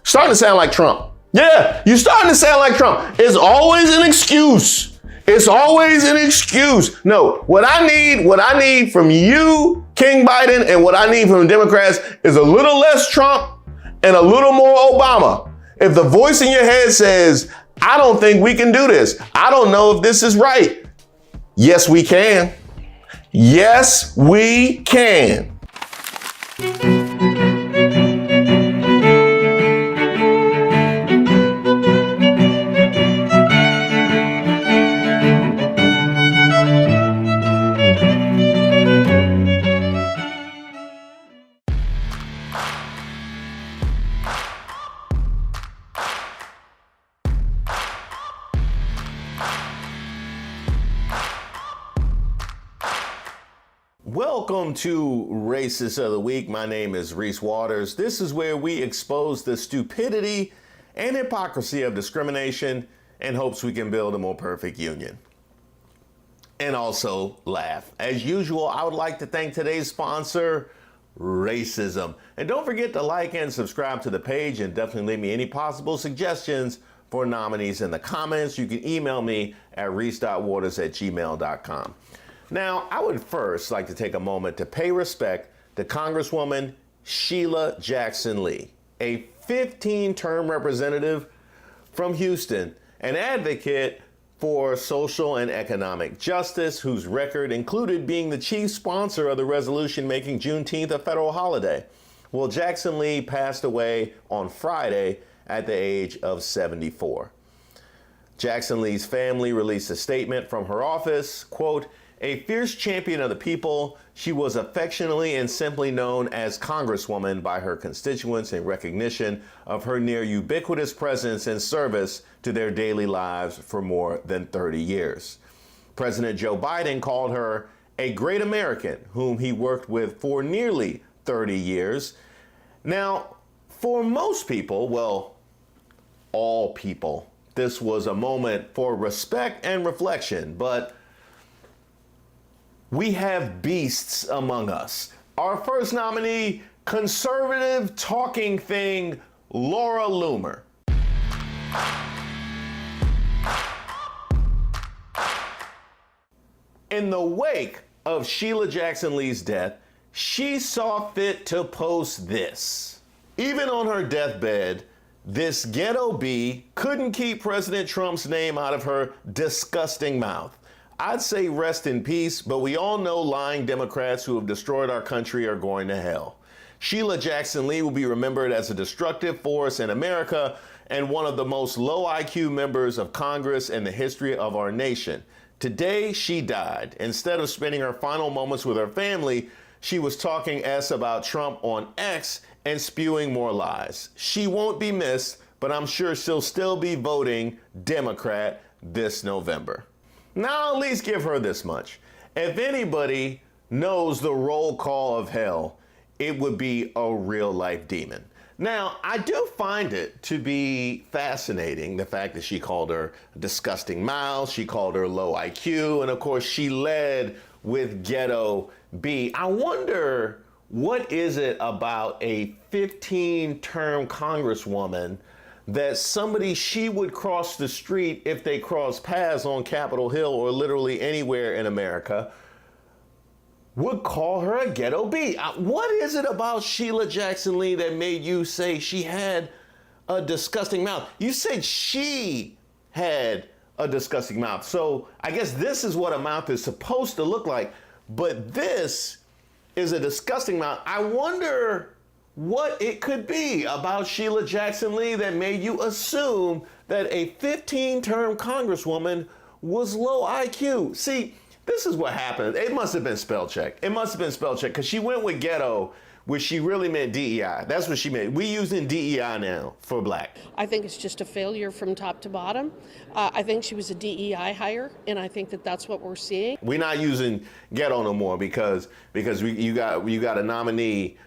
Starting to sound like Trump. Yeah, you're starting to sound like Trump. It's always an excuse. It's always an excuse. No, what I need from you, King Biden, and what I need from the Democrats is a little less Trump and a little more Obama. If the voice in your head says, I don't think we can do this. I don't know if this is right. Yes, we can. Yes, we can. Welcome to Racist of the Week. My name is Reese Waters. This is where we expose the stupidity and hypocrisy of discrimination in hopes we can build a more perfect union. And also laugh. As usual, I would like to thank today's sponsor, Racism. And don't forget to like and subscribe to the page, and definitely leave me any possible suggestions for nominees in the comments. You can email me at reese.waters@gmail.com. Now, I would first like to take a moment to pay respect to Congresswoman Sheila Jackson Lee, a 15-term representative from Houston, an advocate for social and economic justice, whose record included being the chief sponsor of the resolution making Juneteenth a federal holiday. Well, Jackson Lee passed away on Friday at the age of 74. Jackson Lee's family released a statement from her office, quote, "A fierce champion of the people, she was affectionately and simply known as Congresswoman by her constituents in recognition of her near ubiquitous presence and service to their daily lives for more than 30 years. President Joe Biden called her a great American whom he worked with for nearly 30 years. Now, for most people, well, all people, this was a moment for respect and reflection, but we have beasts among us. Our first nominee, conservative talking thing, Laura Loomer. In the wake of Sheila Jackson Lee's death, she saw fit to post this. Even on her deathbed, this ghetto bee couldn't keep President Trump's name out of her disgusting mouth. I'd say rest in peace, but we all know lying Democrats who have destroyed our country are going to hell. Sheila Jackson Lee will be remembered as a destructive force in America and one of the most low IQ members of Congress in the history of our nation. Today, she died. Instead of spending her final moments with her family, she was talking S about Trump on X and spewing more lies. She won't be missed, but I'm sure she'll still be voting Democrat this November. Now, I'll at least give her this much. If anybody knows the roll call of hell, it would be a real-life demon. Now, I do find it to be fascinating, the fact that she called her disgusting mouth, she called her low IQ, and of course, she led with ghetto B. I wonder, what is it about a 15-term congresswoman that somebody she would cross the street if they cross paths on Capitol Hill or literally anywhere in America would call her a ghetto bee? What is it about Sheila Jackson Lee that made you say she had a disgusting mouth? You said she had a disgusting mouth. So I guess this is what a mouth is supposed to look like, but this is a disgusting mouth. I wonder what it could be about Sheila Jackson Lee that made you assume that a 15-term congresswoman was low IQ. See, this is what happened. It must have been spell check. It must have been spell check because she went with ghetto, which she really meant DEI. That's what she meant. We using DEI now for black. I think it's just a failure from top to bottom. I think she was a DEI hire, and I think that that's what we're seeing. We're not using ghetto no more because you got a nominee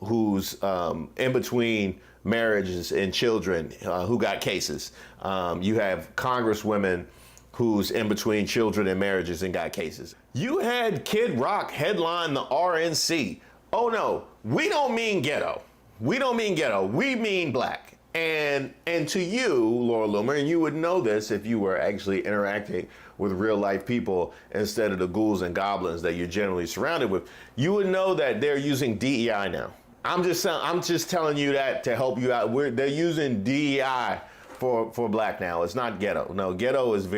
who's in between marriages and children who got cases. You have congresswomen who's in between children and marriages and got cases. You had Kid Rock headline the RNC. Oh no, we don't mean ghetto. We don't mean ghetto, we mean black. And to you, Laura Loomer, and you would know this if you were actually interacting with real life people instead of the ghouls and goblins that you're generally surrounded with, you would know that they're using DEI now. I'm just telling you that to help you out. They're using DEI for black now. It's not ghetto. No, ghetto is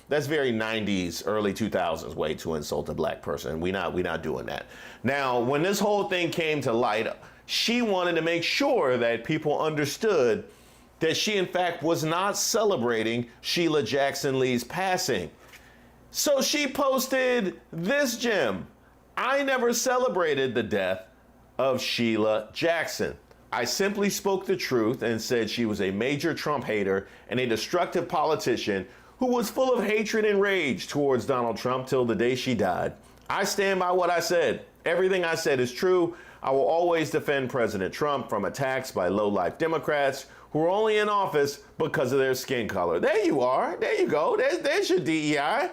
that's very 90s, early 2000s way to insult a black person. We're not doing that. Now, when this whole thing came to light, she wanted to make sure that people understood that she, in fact, was not celebrating Sheila Jackson Lee's passing. So she posted this gem. I never celebrated the death of Sheila Jackson. I simply spoke the truth and said she was a major Trump hater and a destructive politician who was full of hatred and rage towards Donald Trump till the day she died. I stand by what I said. Everything I said is true. I will always defend President Trump from attacks by low-life Democrats who are only in office because of their skin color. There you are. There you go. There's your DEI.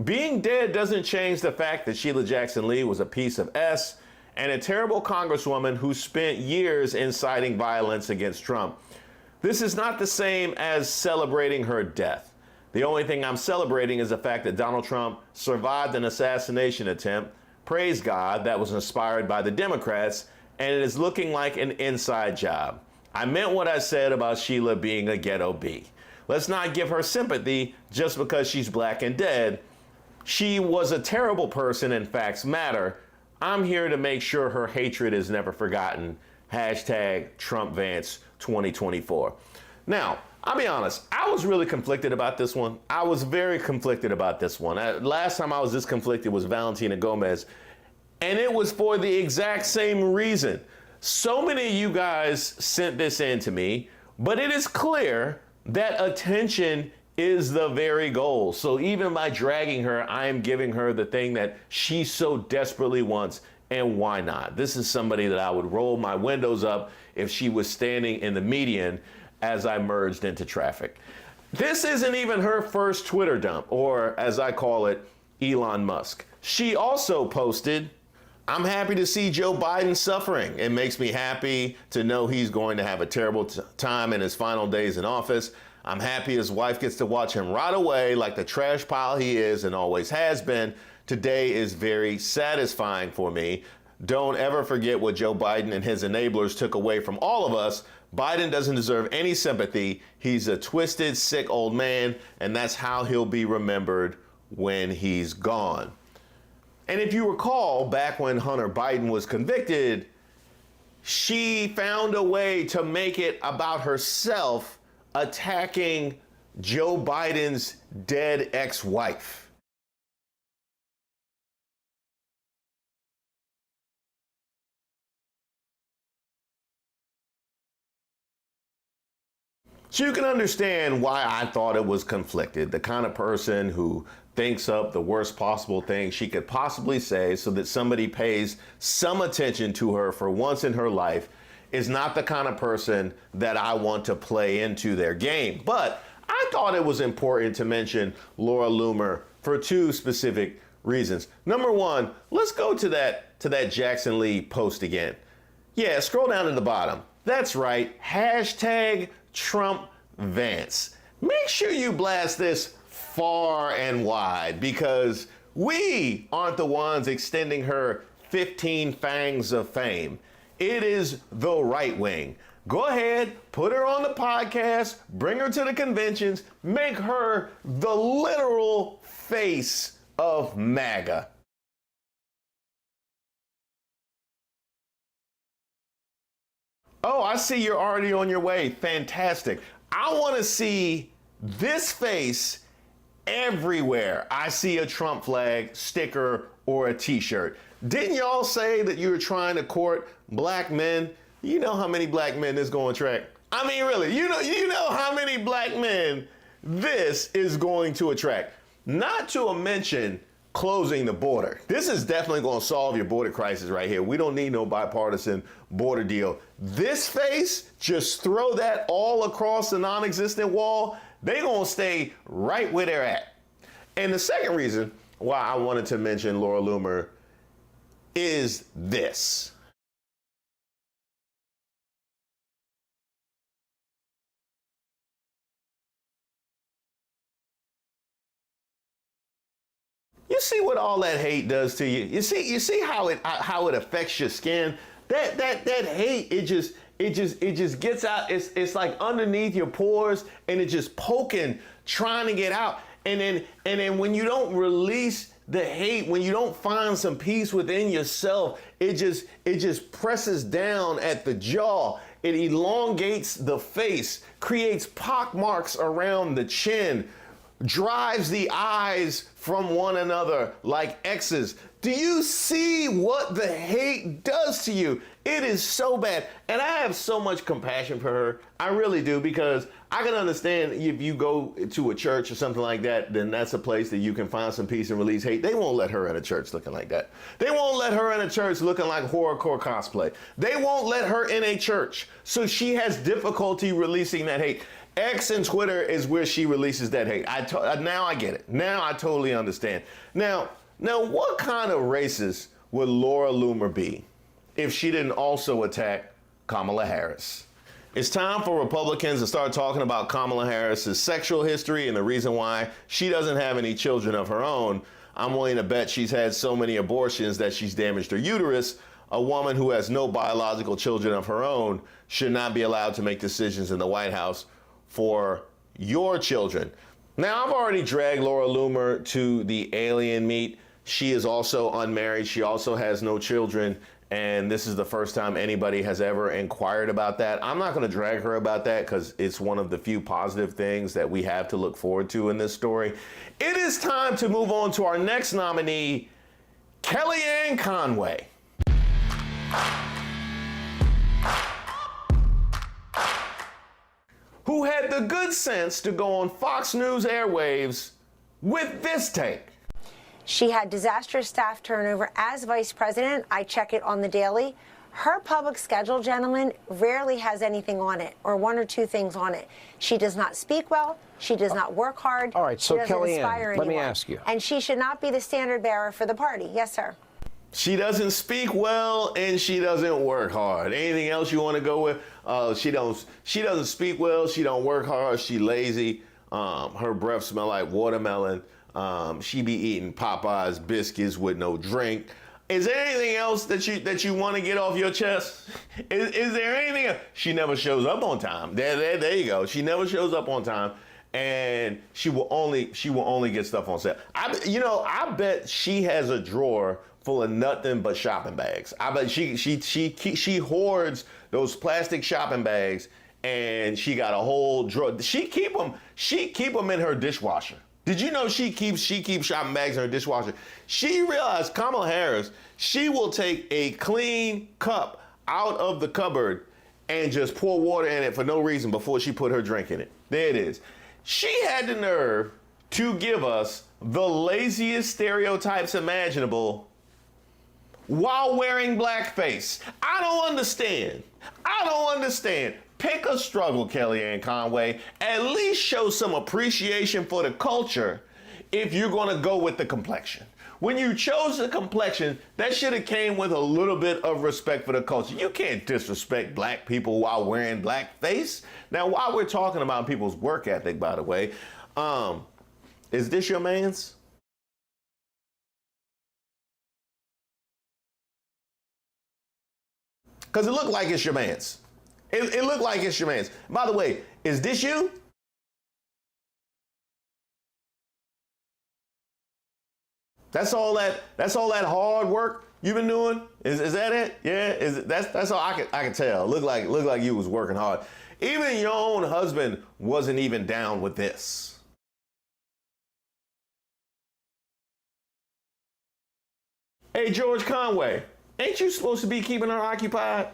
Being dead doesn't change the fact that Sheila Jackson Lee was a piece of S and a terrible congresswoman who spent years inciting violence against Trump. This is not the same as celebrating her death. The only thing I'm celebrating is the fact that Donald Trump survived an assassination attempt, praise God, that was inspired by the Democrats, and it is looking like an inside job. I meant what I said about Sheila being a ghetto bee. Let's not give her sympathy just because she's black and dead. She was a terrible person and facts matter. I'm here to make sure her hatred is never forgotten. Hashtag Trump Vance 2024. Now, I'll be honest, I was really conflicted about this one. I was very conflicted about this one. Last time I was this conflicted was Valentina Gomez, and it was for the exact same reason. So many of you guys sent this in to me, but it is clear that attention is the very goal. So even by dragging her, I am giving her the thing that she so desperately wants, and why not? This is somebody that I would roll my windows up if she was standing in the median as I merged into traffic. This isn't even her first Twitter dump, or as I call it, Elon Musk. She also posted, I'm happy to see Joe Biden suffering. It makes me happy to know he's going to have a terrible time in his final days in office. I'm happy his wife gets to watch him rot away like the trash pile he is and always has been. Today is very satisfying for me. Don't ever forget what Joe Biden and his enablers took away from all of us. Biden doesn't deserve any sympathy. He's a twisted, sick old man, and that's how he'll be remembered when he's gone. And if you recall, back when Hunter Biden was convicted, she found a way to make it about herself attacking Joe Biden's dead ex-wife. So you can understand why I thought it was conflicted. The kind of person who thinks up the worst possible thing she could possibly say so that somebody pays some attention to her for once in her life is not the kind of person that I want to play into their game. But I thought it was important to mention Laura Loomer for two specific reasons. Number one, let's go to that Jackson Lee post again. Yeah, scroll down to the bottom. That's right, hashtag Trump Vance. Make sure you blast this far and wide because we aren't the ones extending her 15 fangs of fame. It is the right wing. Go ahead, put her on the podcast, bring her to the conventions, make her the literal face of MAGA. Oh, I see you're already on your way. Fantastic. I want to see this face everywhere I see a Trump flag, sticker, or a t-shirt. Didn't y'all say that you were trying to court black men? You know how many black men this going to attract? I mean, really, you know how many black men this is going to attract. Not to mention closing the border. This is definitely going to solve your border crisis right here. We don't need no bipartisan border deal. This face, just throw that all across the non-existent wall. They're going to stay right where they're at. And the second reason why I wanted to mention Laura Loomer is this. You see what all that hate does to you? You see how it affects your skin? That hate, it just gets out. It's like underneath your pores and it's just poking, trying to get out. And then when you don't release the hate, when you don't find some peace within yourself, it just presses down at the jaw. It elongates the face, creates pock marks around the chin, drives the eyes from one another like X's. Do you see what the hate does to you? It is so bad. And I have so much compassion for her. I really do, because I can understand if you go to a church or something like that, then that's a place that you can find some peace and release hate. They won't let her in a church looking like that. They won't let her in a church looking like horrorcore cosplay. They won't let her in a church. So she has difficulty releasing that hate. X and Twitter is where she releases that hate. Now I get it. Now I totally understand. Now what kind of racist would Laura Loomer be if she didn't also attack Kamala Harris? It's time for Republicans to start talking about Kamala Harris's sexual history and the reason why she doesn't have any children of her own. I'm willing to bet she's had so many abortions that she's damaged her uterus. A woman who has no biological children of her own should not be allowed to make decisions in the White House for your children. Now, I've already dragged Laura Loomer to the alien meet. She is also unmarried. She also has no children. And this is the first time anybody has ever inquired about that. I'm not going to drag her about that because it's one of the few positive things that we have to look forward to in this story. It is time to move on to our next nominee, Kellyanne Conway. Who had the good sense to go on Fox News airwaves with this take. She had disastrous staff turnover as vice president. I check it on the daily. Her public schedule, gentlemen, rarely has anything on it, or one or two things on it. She does not speak well. She does not work hard. All right, so she doesn't inspire Kellyanne, let me anyone. ask you. And she should not be the standard bearer for the party. Yes, sir. She doesn't speak well and she doesn't work hard. Anything else you want to go with? She doesn't speak well. She don't work hard. She lazy. Her breath smell like watermelon. She be eating Popeye's biscuits with no drink. Is there anything else that you want to get off your chest? Is there anything else? She never shows up on time. There you go. She never shows up on time, and she will only get stuff on set. I bet she has a drawer full of nothing but shopping bags. I bet she hoards those plastic shopping bags, and she got a whole drawer. She keep them in her dishwasher. Did you know she keeps shopping bags in her dishwasher? She realized, Kamala Harris, she will take a clean cup out of the cupboard and just pour water in it for no reason before she put her drink in it. There it is. She had the nerve to give us the laziest stereotypes imaginable while wearing blackface. I don't understand. Pick a struggle, Kellyanne Conway. At least show some appreciation for the culture if you're going to go with the complexion. When you chose the complexion, that should have came with a little bit of respect for the culture. You can't disrespect black people while wearing blackface. Now, while we're talking about people's work ethic, by the way, is this your man's? Because it looked like it's your man's. It looked like it's your man's. By the way, is this you? That's all that hard work you've been doing? Is that it? Yeah, that's all I can tell. Look like you was working hard. Even your own husband wasn't even down with this. Hey, George Conway, ain't you supposed to be keeping her occupied?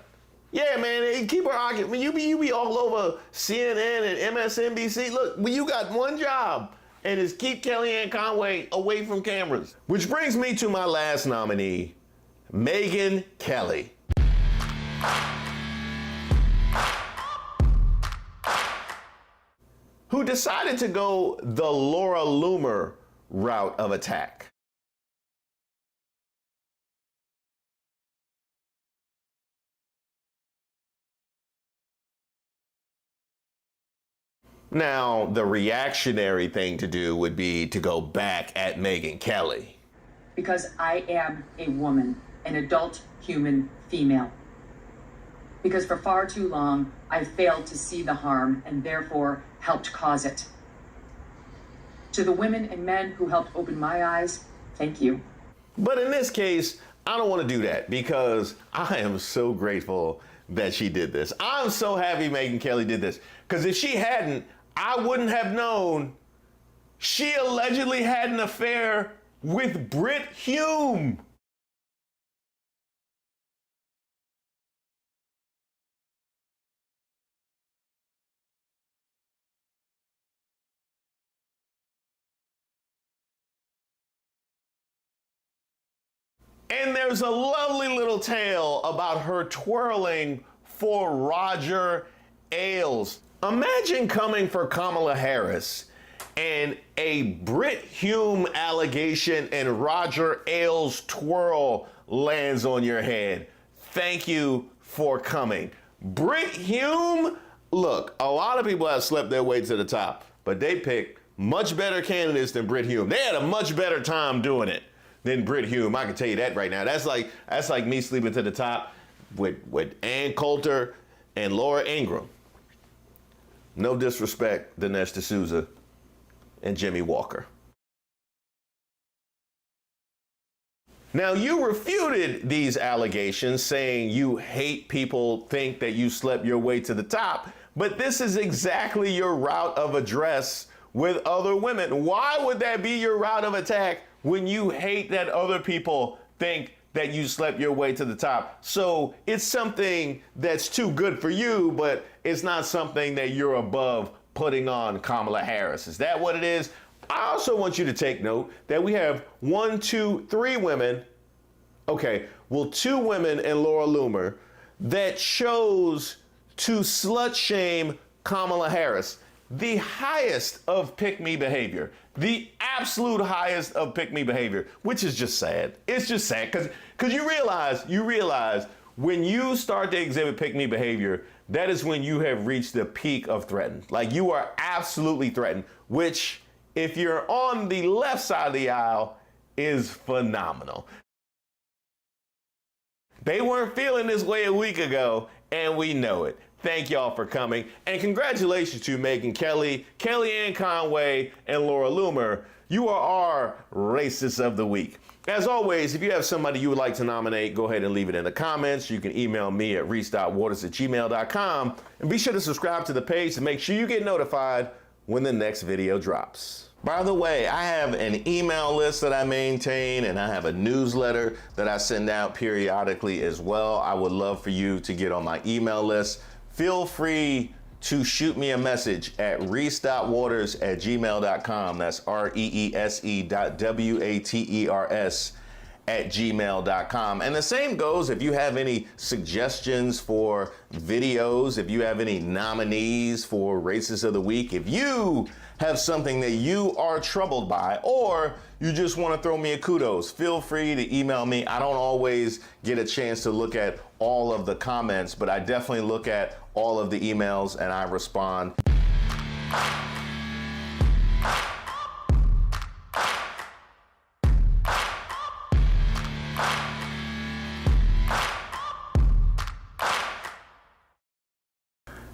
Yeah, man, keep her occupied. You be all over CNN and MSNBC. Look, you got one job, and it's keep Kellyanne Conway away from cameras. Which brings me to my last nominee, Megyn Kelly. Who decided to go the Laura Loomer route of attack. Now, the reactionary thing to do would be to go back at Megyn Kelly. Because I am a woman, an adult human female. Because for far too long, I failed to see the harm and therefore helped cause it. To the women and men who helped open my eyes, thank you. But in this case, I don't want to do that because I am so grateful that she did this. I'm so happy Megyn Kelly did this because if she hadn't, I wouldn't have known she allegedly had an affair with Brit Hume. And there's a lovely little tale about her twirling for Roger Ailes. Imagine coming for Kamala Harris and a Brit Hume allegation and Roger Ailes twirl lands on your head. Thank you for coming. Brit Hume, look, a lot of people have slept their way to the top, but they picked much better candidates than Brit Hume. They had a much better time doing it than Brit Hume. I can tell you that right now. That's like me sleeping to the top with Ann Coulter and Laura Ingraham. No disrespect, Dinesh D'Souza and Jimmy Walker. Now, you refuted these allegations, saying you hate people think that you slept your way to the top, but this is exactly your route of address with other women. Why would that be your route of attack when you hate that other people think that you slept your way to the top? So it's something that's too good for you, but it's not something that you're above putting on Kamala Harris. Is that what it is? I also want you to take note that we have 1, 2, 3 women. Okay, well, 2 women and Laura Loomer that chose to slut shame Kamala Harris. The highest of pick-me behavior. The absolute highest of pick-me behavior, which is just sad. It's just sad because you realize when you start to exhibit pick-me behavior, that is when you have reached the peak of threatened. Like, you are absolutely threatened, which, if you're on the left side of the aisle, is phenomenal. They weren't feeling this way a week ago, and we know it. Thank y'all for coming, and congratulations to Megyn Kelly, Kellyanne Conway, and Laura Loomer. You are our Racists of the Week. As always, if you have somebody you would like to nominate, go ahead and leave it in the comments. You can email me at reese.waters@gmail.com, and be sure to subscribe to the page to make sure you get notified when the next video drops. By the way, I have an email list that I maintain, and I have a newsletter that I send out periodically as well. I would love for you to get on my email list. Feel free to shoot me a message at reese.waters@gmail.com. That's reese.waters@gmail.com. And the same goes if you have any suggestions for videos, if you have any nominees for Racists of the Week, if you have something that you are troubled by, or you just want to throw me a kudos, feel free to email me. I don't always get a chance to look at all of the comments, but I definitely look at all of the emails and I respond.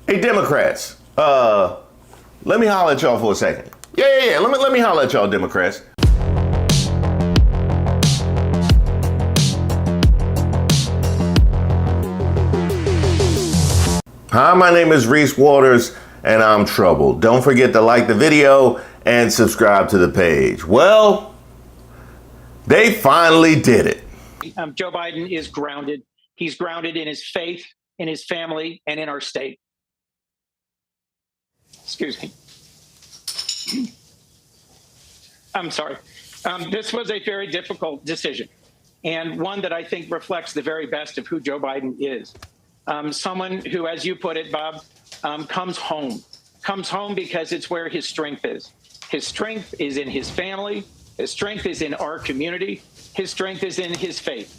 Hey, Democrats, let me holler at y'all for a second. Yeah. Let me holler at y'all, Democrats. Hi, my name is Reese Waters, and I'm troubled. Don't forget to like the video and subscribe to the page. Well, they finally did it. Joe Biden is grounded. He's grounded in his faith, in his family, and in our state. Excuse me. I'm sorry. This was a very difficult decision, and one that I think reflects the very best of who Joe Biden is. Someone who, as you put it, Bob, comes home because it's where his strength is. His strength is in his family. His strength is in our community. His strength is in his faith.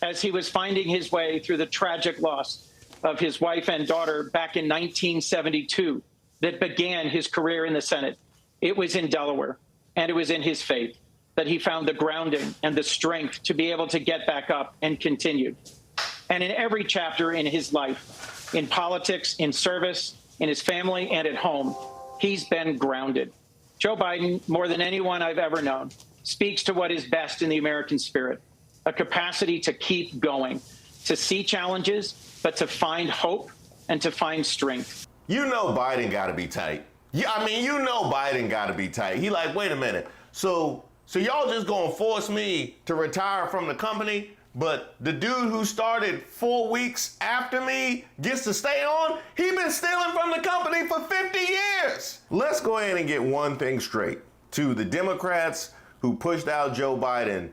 As he was finding his way through the tragic loss of his wife and daughter back in 1972 that began his career in the Senate, it was in Delaware, and it was in his faith that he found the grounding and the strength to be able to get back up and continue. And in every chapter in his life, in politics, in service, in his family, and at home, he's been grounded. Joe Biden, more than anyone I've ever known, speaks to what is best in the American spirit, a capacity to keep going, to see challenges, but to find hope and to find strength. You know Biden got to be tight. Yeah, I mean, you know Biden got to be tight. He like, wait a minute. So y'all just going to force me to retire from the company? But the dude who started 4 weeks after me gets to stay on? He been stealing from the company for 50 years. Let's go ahead and get one thing straight. To the Democrats who pushed out Joe Biden,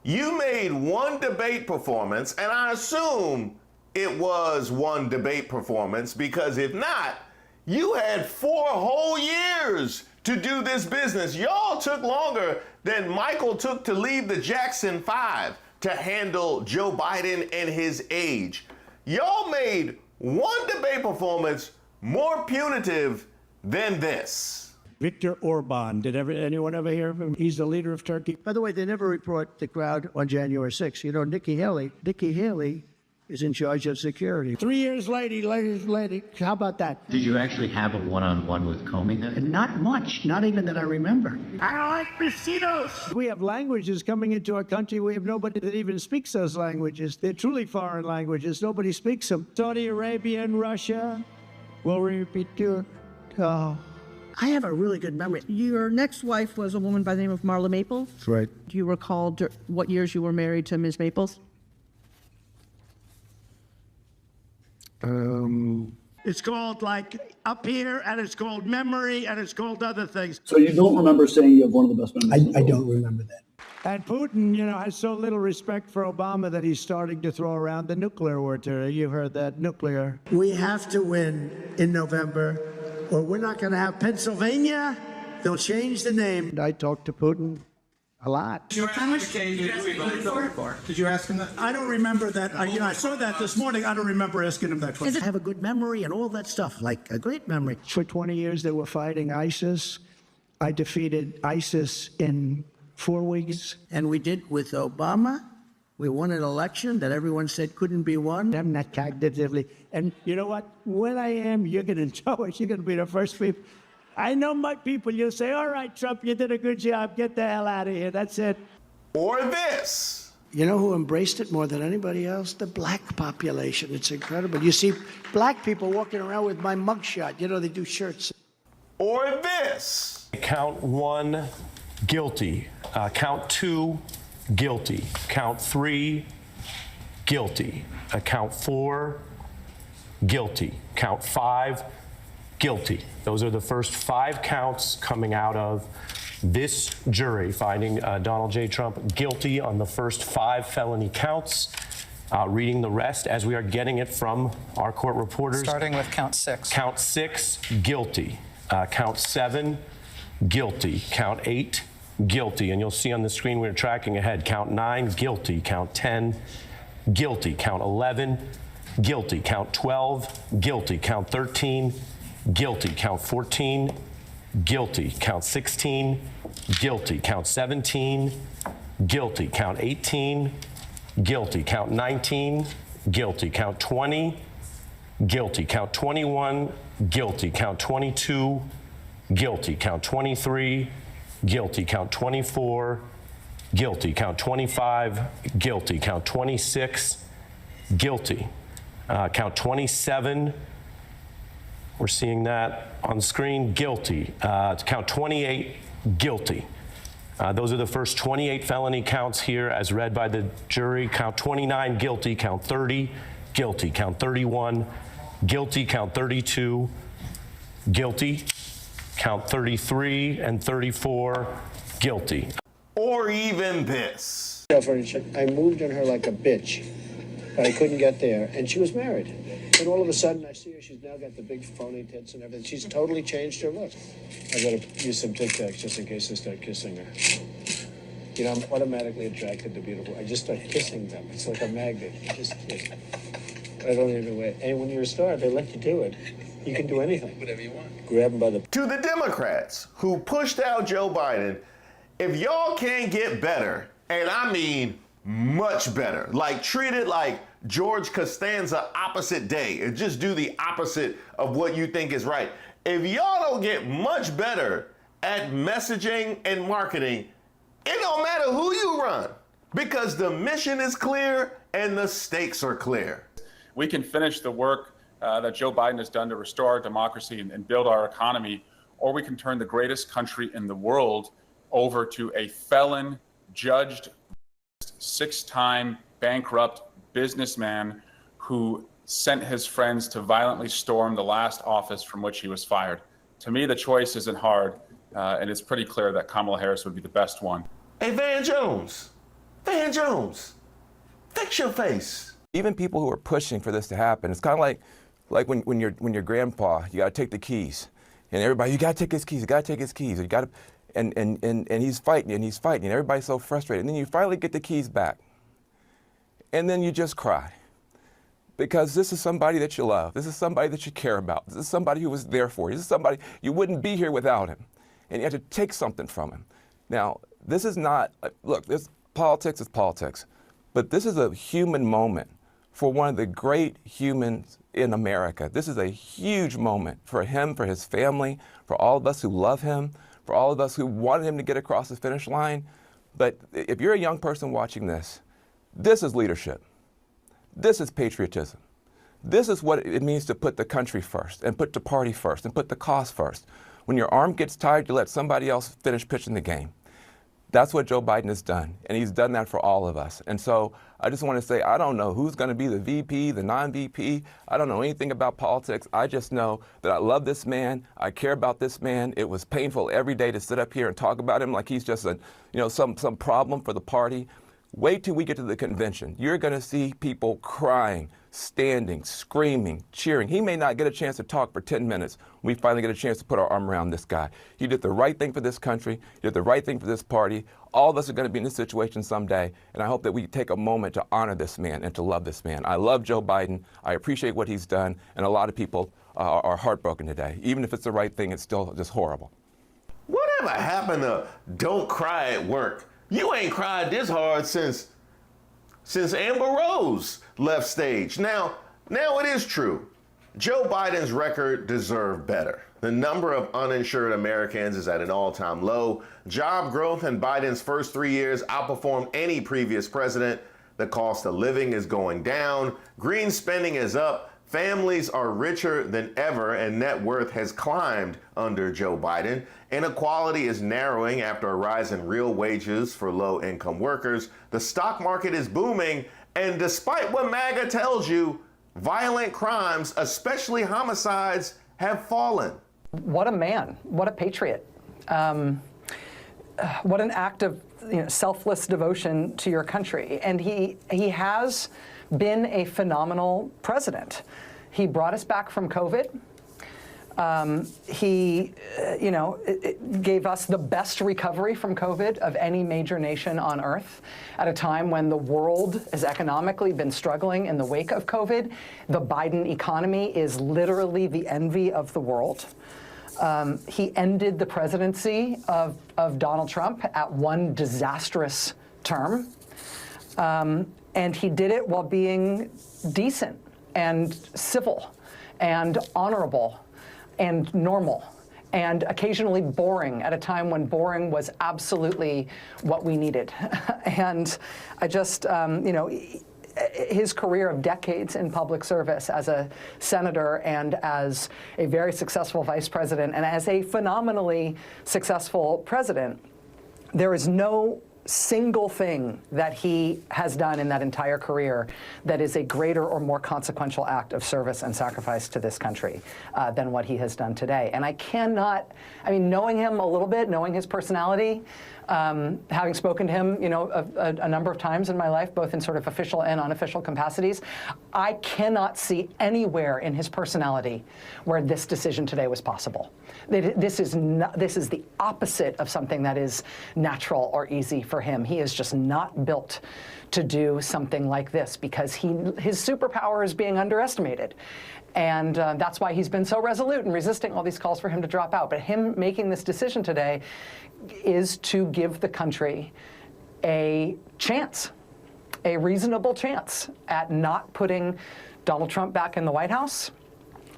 You made one debate performance, and I assume it was one debate performance, because if not, you had 4 whole years to do this business. Y'all took longer than Michael took to leave the Jackson 5 to handle Joe Biden and his age. Y'all made one debate performance more punitive than this. Viktor Orban. Did anyone ever hear of him? He's the leader of Turkey. By the way, they never report the crowd on January 6th. You know, Nikki Haley is in charge of security. 3 years later, how about that? Did you actually have a one-on-one with Comey then? Not much, not even that I remember. I like mosquitoes. We have languages coming into our country. We have nobody that even speaks those languages. They're truly foreign languages. Nobody speaks them. Saudi Arabia and Russia will repeat your... Oh. I have a really good memory. Your next wife was a woman by the name of Marla Maples. That's right. Do you recall what years you were married to Ms. Maples? It's called like Up Here, and it's called Memory, and it's called other things. So you don't remember saying you have one of the best memories? I don't remember that. And Putin, you know, has so little respect for Obama that he's starting to throw around the nuclear word. You heard that, nuclear. We have to win in November, or we're not going to have Pennsylvania. They'll change the name. I talked to Putin a lot. Did you ask him that? I don't remember that. I saw that this morning. I don't remember asking him that question. I have a good memory and all that stuff, like a great memory. For 20 years, they were fighting ISIS. I defeated ISIS in 4 weeks. And we did with Obama. We won an election that everyone said couldn't be won. I'm not cognitively. And you know what? When I am, you're going to know it. You're going to be the first people. I know my people. You'll say, all right, Trump, you did a good job. Get the hell out of here. That's it. Or this. You know who embraced it more than anybody else? The black population. It's incredible. You see black people walking around with my mugshot. You know, they do shirts. Or this. Count 1, guilty. Count 2, guilty. Count 3, guilty. Count 4, guilty. Count 5, guilty. Those are the first 5 counts coming out of this jury, finding Donald J. Trump guilty on the first 5 felony counts. Reading the rest as we are getting it from our court reporters. Starting with count 6. Count 6, guilty. Count 7, guilty. Count 8, guilty. And you'll see on the screen we're tracking ahead. Count 9, guilty. Count 10, guilty. Count 11, guilty. Count 12, guilty. Count 13, guilty. Count 14, guilty. Count 16, guilty. Count 17, guilty. Count 18, guilty. Count 19, guilty. Count 20, guilty. Count 21, guilty. Count 22, guilty. Count 23, guilty. Count 24, guilty. Count 25, guilty. Count 26, guilty. Count 27, we're seeing that on the screen, guilty. Count 28, guilty. Those are the first 28 felony counts here as read by the jury. Count 29, guilty. Count 30, guilty. Count 31, guilty. Count 32, guilty. Count 33 and 34, guilty. Or even this. I moved on her like a bitch, but I couldn't get there. And she was married. And all of a sudden, I see her. She's now got the big phony tits and everything. She's totally changed her look. I got to use some Tic Tacs just in case I start kissing her. You know, I'm automatically attracted to beautiful. I just start kissing them. It's like a magnet. You just kiss. I don't even wait. And when you're a star, they let you do it. You can do anything. Whatever you want. Grab them by the... To the Democrats who pushed out Joe Biden, if y'all can't get better, and I mean much better, like treat it like George Costanza opposite day, and just do the opposite of what you think is right. If y'all don't get much better at messaging and marketing, it don't matter who you run, because the mission is clear and the stakes are clear. We can finish the work that Joe Biden has done to restore our democracy and build our economy, or we can turn the greatest country in the world over to a felon, judged, 6-time bankrupt businessman who sent his friends to violently storm the last office from which he was fired. To me, the choice isn't hard, and it's pretty clear that Kamala Harris would be the best one. Hey, Van Jones, Van Jones, fix your face. Even people who are pushing for this to happen, it's kind of like when your grandpa, you got to take the keys, and everybody, you got to take his keys, you got to take his keys, you got to, and he's fighting and he's fighting, and everybody's so frustrated, and then you finally get the keys back, and then you just cry, because this is somebody that you love, this is somebody that you care about, this is somebody who was there for you, this is somebody you wouldn't be here without him, and you have to take something from him. Now, this is not, look, politics is politics, but this is a human moment for one of the great humans in America. This is a huge moment for him, for his family, for all of us who love him, for all of us who wanted him to get across the finish line. But if you're a young person watching this is leadership. This is patriotism. This is what it means to put the country first, and put the party first, and put the cause first. When your arm gets tired, you let somebody else finish pitching the game. That's what Joe Biden has done, and he's done that for all of us. And so I just want to say, I don't know who's going to be the VP, the non-VP. I don't know anything about politics. I just know that I love this man. I care about this man. It was painful every day to sit up here and talk about him like he's just some problem for the party. Wait till we get to the convention. You're going to see people crying, standing, screaming, cheering. He may not get a chance to talk for 10 minutes when we finally get a chance to put our arm around this guy. He did the right thing for this country. He did the right thing for this party. All of us are going to be in this situation someday, and I hope that we take a moment to honor this man and to love this man. I love Joe Biden. I appreciate what he's done, and a lot of people are heartbroken today. Even if it's the right thing, it's still just horrible. Whatever happened to don't cry at work? You ain't cried this hard since Amber Rose left stage. Now it is true. Joe Biden's record deserved better. The number of uninsured Americans is at an all-time low. Job growth in Biden's first 3 years outperformed any previous president. The cost of living is going down. Green spending is up. Families are richer than ever, and net worth has climbed under Joe Biden. Inequality is narrowing after a rise in real wages for low-income workers. The stock market is booming, and despite what MAGA tells you, violent crimes, especially homicides, have fallen. What a man. What a patriot. What an act of selfless devotion to your country. And he has been a phenomenal president. He brought us back from COVID. He, gave us the best recovery from COVID of any major nation on earth at a time when the world has economically been struggling in the wake of COVID. The Biden economy is literally the envy of the world. He ended the presidency of Donald Trump at one disastrous term. And he did it while being decent and civil and honorable and normal and occasionally boring at a time when boring was absolutely what we needed. And I just, his career of decades in public service as a senator and as a very successful vice president and as a phenomenally successful president, there is no single thing that he has done in that entire career that is a greater or more consequential act of service and sacrifice to this country than what he has done today. And I cannot, knowing him a little bit, knowing his personality, having spoken to him, a number of times in my life, both in sort of official and unofficial capacities, I cannot see anywhere in his personality where this decision today was possible. This is the opposite of something that is natural or easy for him. He is just not built to do something like this because his superpower is being underestimated. And that's why he's been so resolute in resisting all these calls for him to drop out. But him making this decision today is to give the country a chance, a reasonable chance at not putting Donald Trump back in the White House,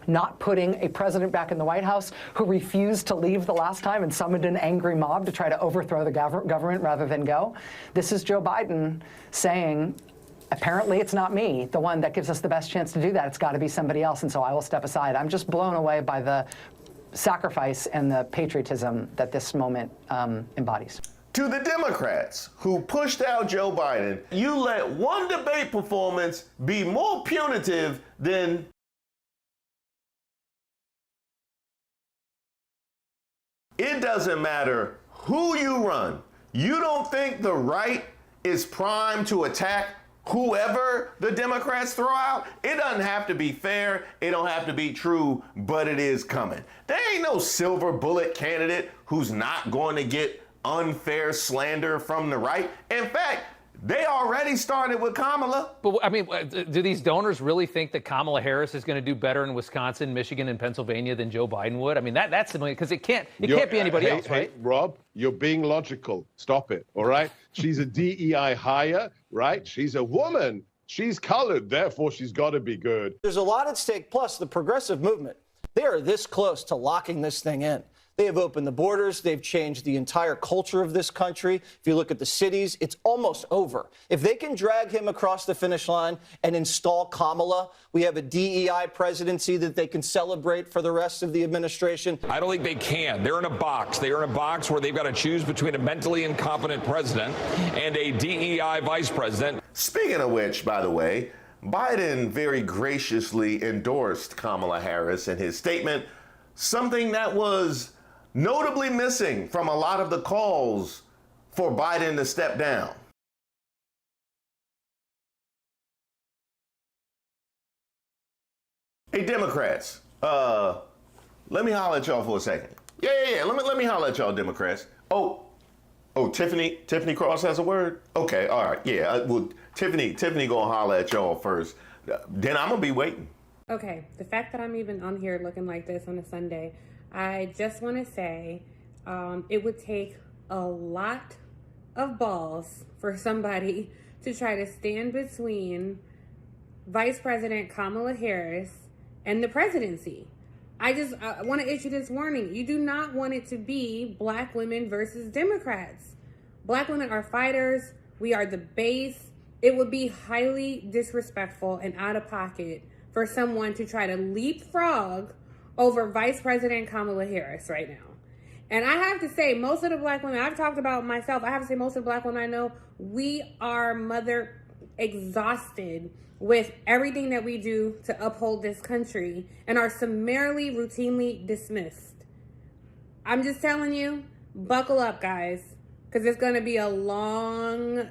not putting a president back in the White House who refused to leave the last time and summoned an angry mob to try to overthrow the government rather than go. This is Joe Biden saying, apparently it's not me, the one that gives us the best chance to do that. It's got to be somebody else, and so I will step aside. I'm just blown away by the sacrifice and the patriotism that this moment embodies. To the Democrats who pushed out Joe Biden, you let one debate performance be more punitive than it doesn't matter who you run. You don't think the right is primed to attack whoever the Democrats throw out. It doesn't have to be fair, it don't have to be true, but it is coming. There ain't no silver bullet candidate who's not going to get unfair slander from the right. In fact, they already started with Kamala. But I mean, do these donors really think that Kamala Harris is going to do better in Wisconsin, Michigan, and Pennsylvania than Joe Biden would? I mean, that's because it can't be anybody else, right? Hey, Rob, you're being logical. Stop it. All right. She's a DEI hire, right? She's a woman. She's colored. Therefore, she's got to be good. There's a lot at stake. Plus, the progressive movement, they are this close to locking this thing in. They have opened the borders. They've changed the entire culture of this country. If you look at the cities, it's almost over. If they can drag him across the finish line and install Kamala, we have a DEI presidency that they can celebrate for the rest of the administration. I don't think they can. They're in a box. They are in a box where they've got to choose between a mentally incompetent president and a DEI vice president. Speaking of which, by the way, Biden very graciously endorsed Kamala Harris in his statement, something that was notably missing from a lot of the calls for Biden to step down. Hey, Democrats, let me holler at y'all for a second. Yeah. Let me holler at y'all, Democrats. Oh, Tiffany Cross has a word? Okay, all right, yeah. Well, Tiffany gonna holler at y'all first. Then I'm gonna be waiting. Okay, the fact that I'm even on here looking like this on a Sunday, I just want to say it would take a lot of balls for somebody to try to stand between Vice President Kamala Harris and the presidency. I want to issue this warning. You do not want it to be black women versus Democrats. Black women are fighters. We are the base. It would be highly disrespectful and out of pocket for someone to try to leapfrog over Vice President Kamala Harris right now. And I have to say, most of the black women, I've talked about myself, I have to say most of the black women I know, we are mother exhausted with everything that we do to uphold this country and are summarily, routinely dismissed. I'm just telling you, buckle up, guys, because it's going to be a long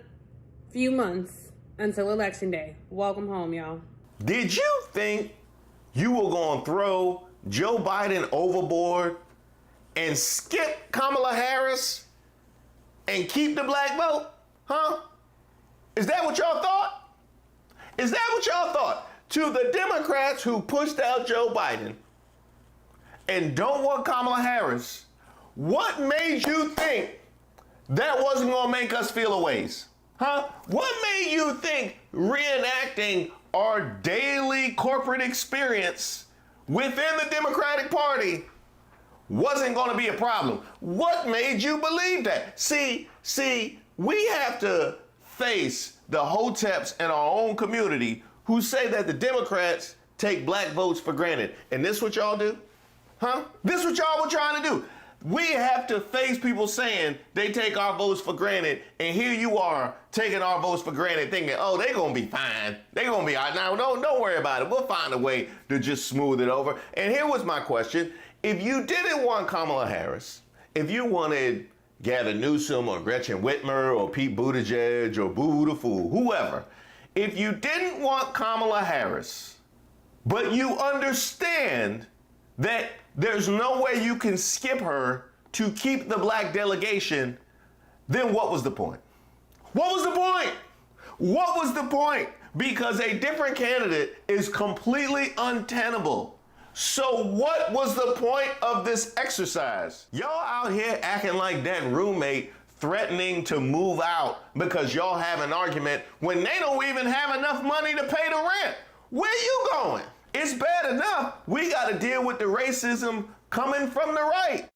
few months until Election Day. Welcome home, y'all. Did you think you were going to throw Joe Biden overboard and skip Kamala Harris and keep the black vote? Huh? Is that what y'all thought? Is that what y'all thought? To the Democrats who pushed out Joe Biden and don't want Kamala Harris, what made you think that wasn't going to make us feel a ways? Huh? What made you think reenacting our daily corporate experience within the Democratic Party wasn't going to be a problem? What made you believe that? See, we have to face the hoteps in our own community who say that the Democrats take black votes for granted. And this what y'all do? Huh? This what y'all were trying to do? We have to face people saying they take our votes for granted, and here you are taking our votes for granted, thinking, oh, they're gonna be fine. They're gonna be all right. Now, don't worry about it. We'll find a way to just smooth it over. And here was my question. If you didn't want Kamala Harris, if you wanted Gavin Newsom or Gretchen Whitmer or Pete Buttigieg or Boo the Fool, whoever, if you didn't want Kamala Harris, but you understand that there's no way you can skip her to keep the black delegation, then what was the point? What was the point? What was the point? Because a different candidate is completely untenable. So what was the point of this exercise? Y'all out here acting like that roommate threatening to move out because y'all have an argument when they don't even have enough money to pay the rent. Where you going? It's bad enough we got to deal with the racism coming from the right.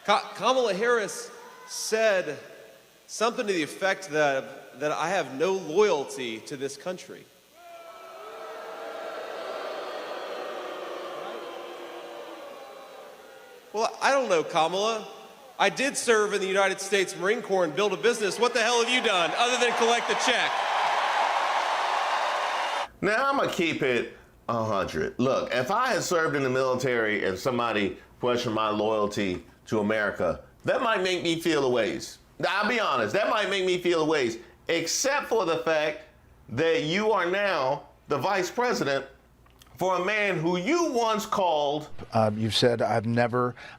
Kamala Harris said something to the effect that I have no loyalty to this country. Well, I don't know, Kamala. I did serve in the United States Marine Corps and build a business. What the hell have you done other than collect a check? Now, I'm going to keep it 100. Look, if I had served in the military and somebody questioned my loyalty to America, that might make me feel a ways. I'll be honest, that might make me feel a ways, except for the fact that you are now the vice president for a man who you once called. You've said, I'm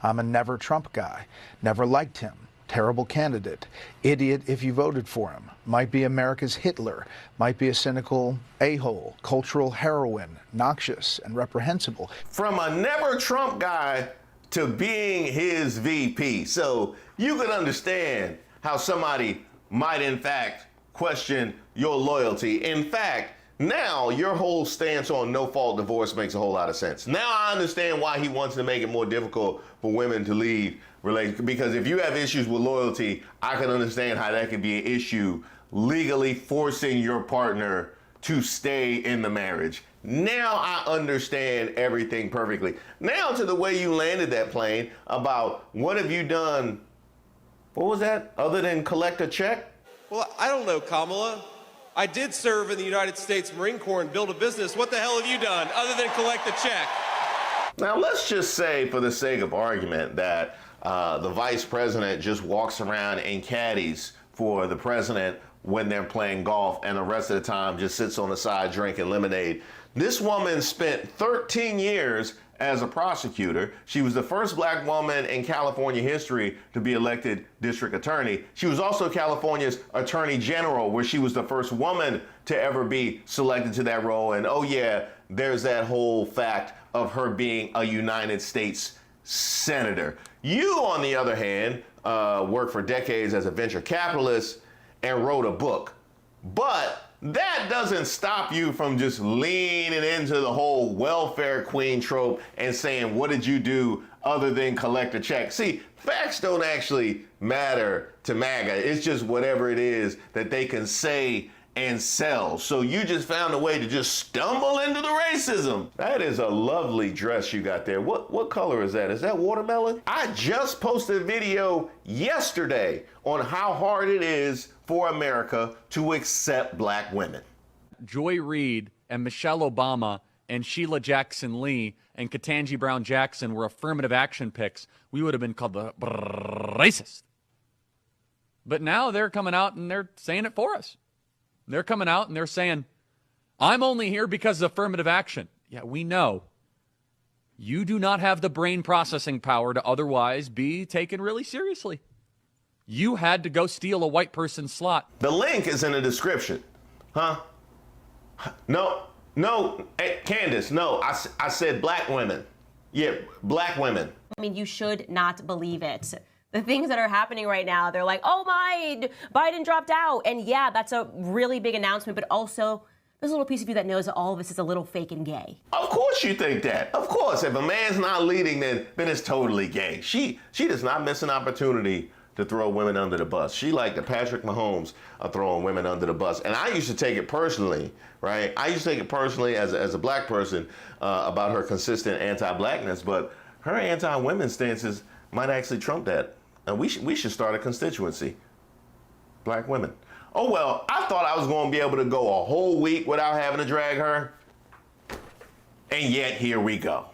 a never Trump guy, never liked him, terrible candidate, idiot if you voted for him, might be America's Hitler, might be a cynical a-hole, cultural heroine, noxious and reprehensible. From a never Trump guy to being his VP. So you could understand how somebody might in fact question your loyalty. In fact, now your whole stance on no-fault divorce makes a whole lot of sense. Now I understand why he wants to make it more difficult for women to leave relationships. Because if you have issues with loyalty, I can understand how that could be an issue, legally forcing your partner to stay in the marriage. Now I understand everything perfectly. Now to the way you landed that plane about what have you done, what was that, other than collect a check? Well, I don't know, Kamala. I did serve in the United States Marine Corps and build a business. What the hell have you done other than collect a check? Now, let's just say, for the sake of argument, that the vice president just walks around in caddies for the president when they're playing golf and the rest of the time just sits on the side drinking lemonade. This woman spent 13 years as a prosecutor. She was the first black woman in California history to be elected district attorney. She was also California's attorney general, where she was the first woman to ever be selected to that role. And oh yeah, there's that whole fact of her being a United States senator. You, on the other hand, worked for decades as a venture capitalist and wrote a book. But that doesn't stop you from just leaning into the whole welfare queen trope and saying, what did you do other than collect a check? See, facts don't actually matter to MAGA. It's just whatever it is that they can say and sell. So you just found a way to just stumble into the racism. That is a lovely dress you got there. What color is that? Is that watermelon? I just posted a video yesterday on how hard it is for America to accept black women. Joy Reid and Michelle Obama and Sheila Jackson Lee and Ketanji Brown Jackson were affirmative action picks, we would have been called the racist. But now they're coming out and they're saying it for us. They're coming out and they're saying, I'm only here because of affirmative action. Yeah, we know. You do not have the brain processing power to otherwise be taken really seriously. You had to go steal a white person's slot. The link is in the description. Huh? No, hey, Candace, no, I said black women. Yeah, black women. I mean, you should not believe it. The things that are happening right now, they're like, oh my, Biden dropped out. And yeah, that's a really big announcement, but also there's a little piece of you that knows that all of this is a little fake and gay. Of course you think that. Of course, if a man's not leading, then it's totally gay. She does not miss an opportunity to throw women under the bus. She, like the Patrick Mahomes, are throwing women under the bus. And I used to take it personally, right? I used to take it personally as a black person about her consistent anti-blackness, but her anti-women stances might actually trump that. And we should start a constituency. Black women. Oh, well, I thought I was going to be able to go a whole week without having to drag her. And yet, here we go.